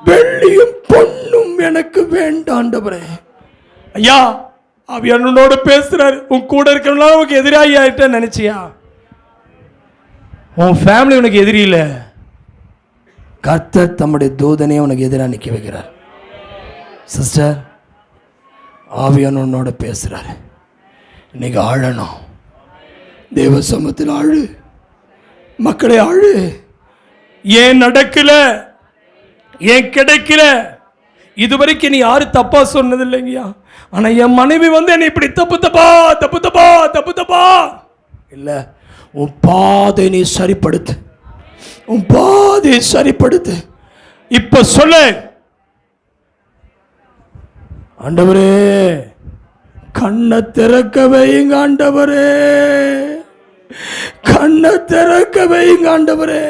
வெள்ளியும் பொன்னும் எனக்கு வேண்டாண்டவரே. ஐயா, ஆவியானவரோடு பேசுறாரு. உன் கூட இருக்கிறவங்க உனக்கு எதிராகி ஆயிட்ட நினைச்சியா? உன் ஃபேமிலி உனக்கு எதிரி இல்லை. கர்த்தர் தம்முடைய தூதனே உனக்கு எதிராக நிற்க வைக்கிறார். சிஸ்டர், ஆவியானவரோட பேசுறாரு. இன்னைக்கு ஆழணும். தேவ சமூகத்தில் ஆழு. மக்களே ஆழு. ஏன் நடக்கல, ஏன் கிடைக்கல? இதுவரைக்கும் நீ யாரு தப்பா சொன்னது இல்லைங்கய்யா. ஆனா என் மனைவி வந்து என்னை இப்படி தப்பு தப்பா தப்பு தப்பா தப்பு தப்பா இல்ல. உன் பாதை நீ சரிப்படுத்து, உன் பாதை சரிப்படுத்து. இப்ப சொல்லு, ஆண்டவரே கண்ணை திறக்க வையுங்க ஆண்டவரே, கண்ணை திறக்க வையுங்க ஆண்டவரே.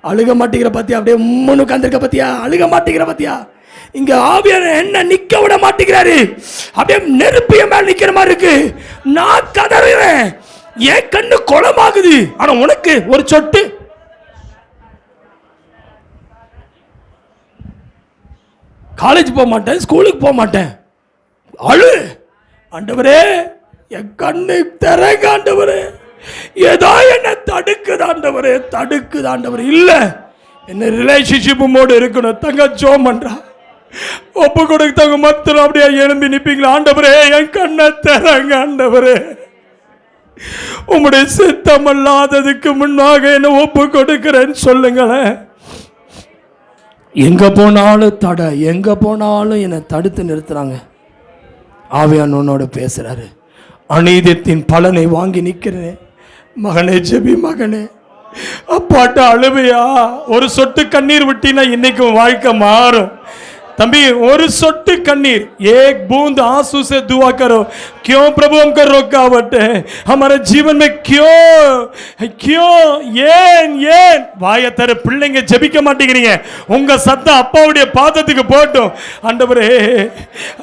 அழுக மாட்டேங்கிற பத்தியா? அப்படியே முன்னு உட்கார்ந்திருக்க பத்தியா? அழுக மாட்டேங்கிற பத்தியா? இங்க ஆவியான என்ன நிக்க விட மாட்டேங்கிறாரு. அப்படியே நெருப்பிய மேல நிக்கிற மாதிரி இருக்கு. நான் கதறுறேன், என் கண்ணு குளமாகுது. ஆனா உனக்கு ஒரு சொட்டு. காலேஜ் போக மாட்டேன், ஸ்கூலுக்கு போக மாட்டேன். அழு ஆண்டவரே, என் கண்ணு திறங்க ஆண்டவரே. ஏதோ என்ன தடுக்குது ஆண்டவரே, தடுக்குது ஆண்டவரே. இல்ல, என்ன ரிலேஷன்ஷிப் மோடு இருக்கணும். தங்க ஜோம் பண்றா, ஒப்பு கொடுத்தவங்க மொத்தம் அப்படியே எழும்பி நிப்பீங்களா? ஆண்டவரே, என் கண்ணை திறங்க ஆண்டவரே. உம்முடைய சித்தம் அல்லாததுக்கு முன்னாக என்ன ஒப்பு கொடுக்கிறேன்னு சொல்லுங்களேன். எங்க போனாலும் தடை, எங்க போனாலும் என்னை தடுத்து நிறுத்துறாங்க. ஆவியானவரோட பேசுறாரு. அநீதியத்தின் பலனை வாங்கி நிற்கிறேன். மகனே ஜெபி, மகனே. அப்பாட்ட அழுவையா? ஒரு சொட்டு கண்ணீர் விட்டினா இன்னைக்கு வாழ்க்கை மாறும். तंबी और सोट्टी कन्नीर एक बूंद आंसू से दुआ करो। क्यों प्रभु हमको रोकावट है हमारे जीवन में? क्यों ये வாயை தர பிள்ளைங்க ஜெபிக்க மாட்டேங்கிறீங்க. உங்க சத்தம் அப்பாவுடைய பாதத்துக்கு போட்டும். ஆண்டவரே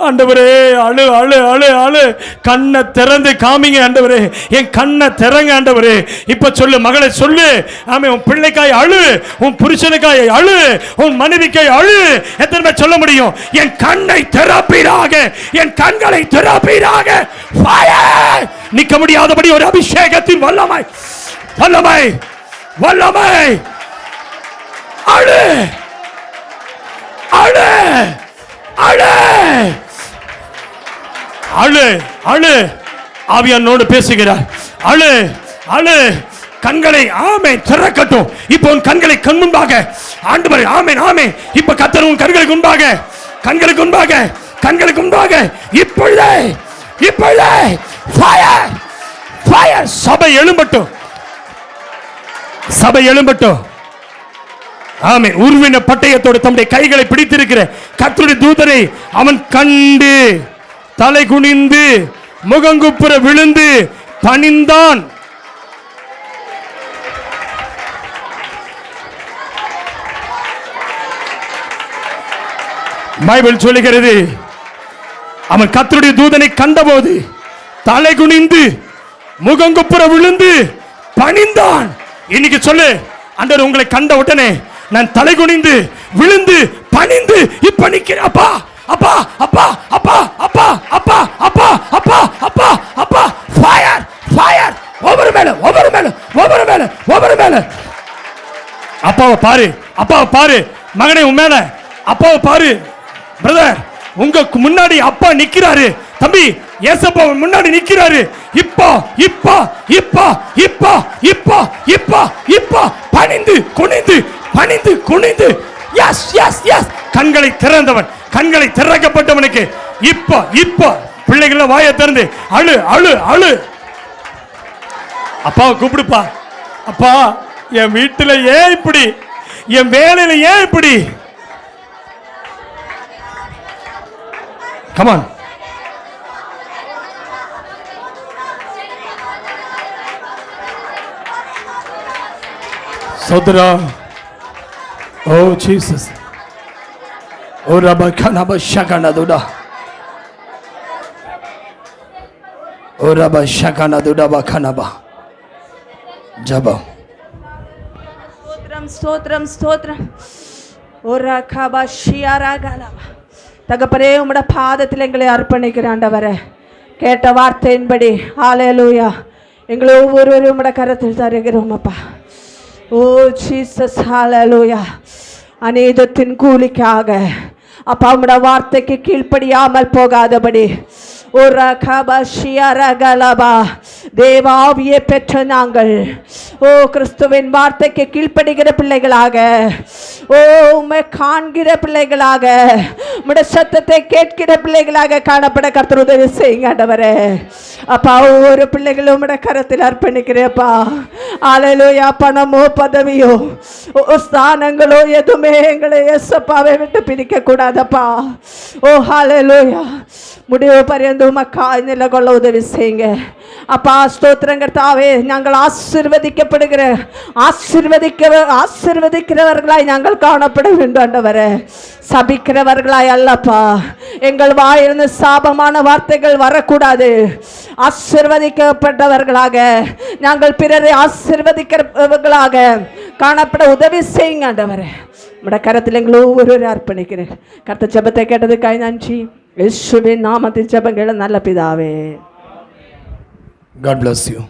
ஆண்டவரே அழு அழு அழு அழு கண்ணை திறந்து காமிங்க ஆண்டவரே. என் கண்ணை திறங்க ஆண்டவரே. இப்ப சொல்லு மகளே சொல்லு. ஆமே உன் பிள்ளைக்காய் அழு, உன் புருஷனுக்காய் அழு, உன் மனைவிக்காய் அழு. எத்தனை பேர் சொல்ல முடியும்? என் கண்ணை திறப்பீராக, என் கண்களை திறப்பீராக. நிற்க முடியாதபடி ஒரு அபிஷேகத்தின் வல்லமை வல்லமை வல்லமை. அழு அழு அழு அழு அழு. ஆவியானோடு பேசுகிறார். அழு அழு. கண்களை ஆமே திறக்கட்டும். இப்போ உன் கண்களை கண் முன்பாக ஆண்டவரே ஆமென் ஆமென். இப்ப கர்த்தர் உன் கண்களுக்கு முன்பாக கண்களுக்கு முன்பாக கண்களுக்கு முன்பாக இப்பொழுதே இப்பொழுதே ஃபயர் ஃபயர். சபை எழும்பட்டும், சபை எழும்பட்டும். ஆமென். உருவின பட்டயத்தோடு தம்முடைய கைகளை பிடித்திருக்கிற கர்த்தருடைய தூதனை அவன் கண்டு தலை குனிந்து முகங்குப்புற விழுந்து பணிந்தான். பைபிள் சொல்லுகிறது அவன் கர்த்தருடைய தூதனை கண்டபோது தலை குனிந்து முகங்குப்புற விழுந்து பணிந்தான். இன்னைக்கு சொல்லு, ஆண்டவர் உங்களை கண்ட உடனே நான் தலை குனிந்து விழுந்து பணிந்து இப்ப நிக்கிறேன். அப்பா அப்பா அப்பா அப்பா அப்பா அப்பா அப்பா அப்பா அப்பா அப்பா. Fire fire. ஒவ்வொரு மேல ஒவ்வொரு மேல ஒவ்வொரு மேல ஒவ்வொரு மேல. அப்பாவை பாரு, அப்பாவை பாரு. மகனே உன் மேல அப்பாவை பாரு. பிரதர் உங்க முன்னாடி அப்பா நிக்கிறாரு. தம்பி ஏசப்பா முன்னாடி நிக்கிறாரு. இப்போ இப்போ இப்போ இப்போ இப்போ இப்போ இப்போ பணிந்து குனிந்து பணிந்து குனிந்து. Yes yes yes. கண்களை திறந்தவன் கண்களை திறக்கப்பட்டவனுக்கு இப்போ இப்போ பிள்ளைகள வாயை திறந்து அழு அழு அழு. அப்பாவை கூப்பிடுப்பா. அப்பா, என் வீட்டுல ஏன் இப்படி, என் வேலையில ஏன் இப்படி? கமான். சோதரா. ஓ ஜீசஸ். ஓ ரபா கனபா ஷகனா துடா. ஓ ரபா ஷகனா துடா பா கனபா. ஜபம். ஸ்தோத்திரம் ஸ்தோத்திரம் ஸ்தோத்திரம். ஓரா கபா ஷியாரா கலபா. தகப்பனே, உம்முடைய பாதத்தில் எங்களை அர்ப்பணிக்கிற ஆண்டவரே, கேட்ட வார்த்தையின்படி ஹல்லேலூயா எங்களை ஒவ்வொருவரும் உம்முடைய கரத்தில் தருகிறோம் அப்பா. ஓ ஜீசஸ் ஹல்லேலூயா. அநீதத்தின் கூலிக்காக அப்பா உம்முடைய வார்த்தைக்கு கீழ்ப்படியாமல் போகாதபடி ஒரு கபஷியரகலபா தேவாவியை பெற்ற நாங்கள் ஓ கிறிஸ்துவின் வார்த்தைக்கு கீழ்ப்படுகிற பிள்ளைகளாக, ஓ உம்மை காண்கிற பிள்ளைகளாக, உம்முடைய சத்தத்தை கேட்கிற பிள்ளைகளாக காணப்பட கர்த்தர் உதவி செய்யுங்க ஆண்டவரே. அப்பா, ஒவ்வொரு பிள்ளைகளும் உம்முடைய கரத்தில் அர்ப்பணிக்கிறேப்பா. ஹல்லேலூயா. பணமோ பதவியோ ஸ்தானங்களோ எதுவுமே எங்களை இயேசுப்பாவை விட்டு பிரிக்க கூடாதப்பா. ஓ ஹல்லேலூயா. முடிவு பரியந்த உமக்காய் நிலைகொள்ள உதவி செய்யுங்க அப்பா. ஸ்தோத்திரம் கர்த்தாவே. நாங்கள் ஆசீர்வதிக்கிறவர்களாய் நாங்கள் காணப்பட வேண்டும் ஆண்டவரே, சபிக்கிறவர்களாய் அல்லப்பா. எங்கள் வாயிலிருந்து சாபமான வார்த்தைகள் வரக்கூடாது. ஆசீர்வதிக்கப்பட்டவர்களாக நாங்கள் பிறரை ஆசீர்வதிக்கிறவர்களாக காணப்பட உதவி செய்யுங்க ஆண்டவரே. உம்முடைய கரத்தில் எங்களை ஒவ்வொருவரும் அர்ப்பணிக்கிறேன். கர்த்தர் ஜெபத்தை கேட்டதுக்காய் நன்றி. இயேசுவின் நாமத்தில் ஜெபங்கள் நல்ல பிதாவே. God bless you.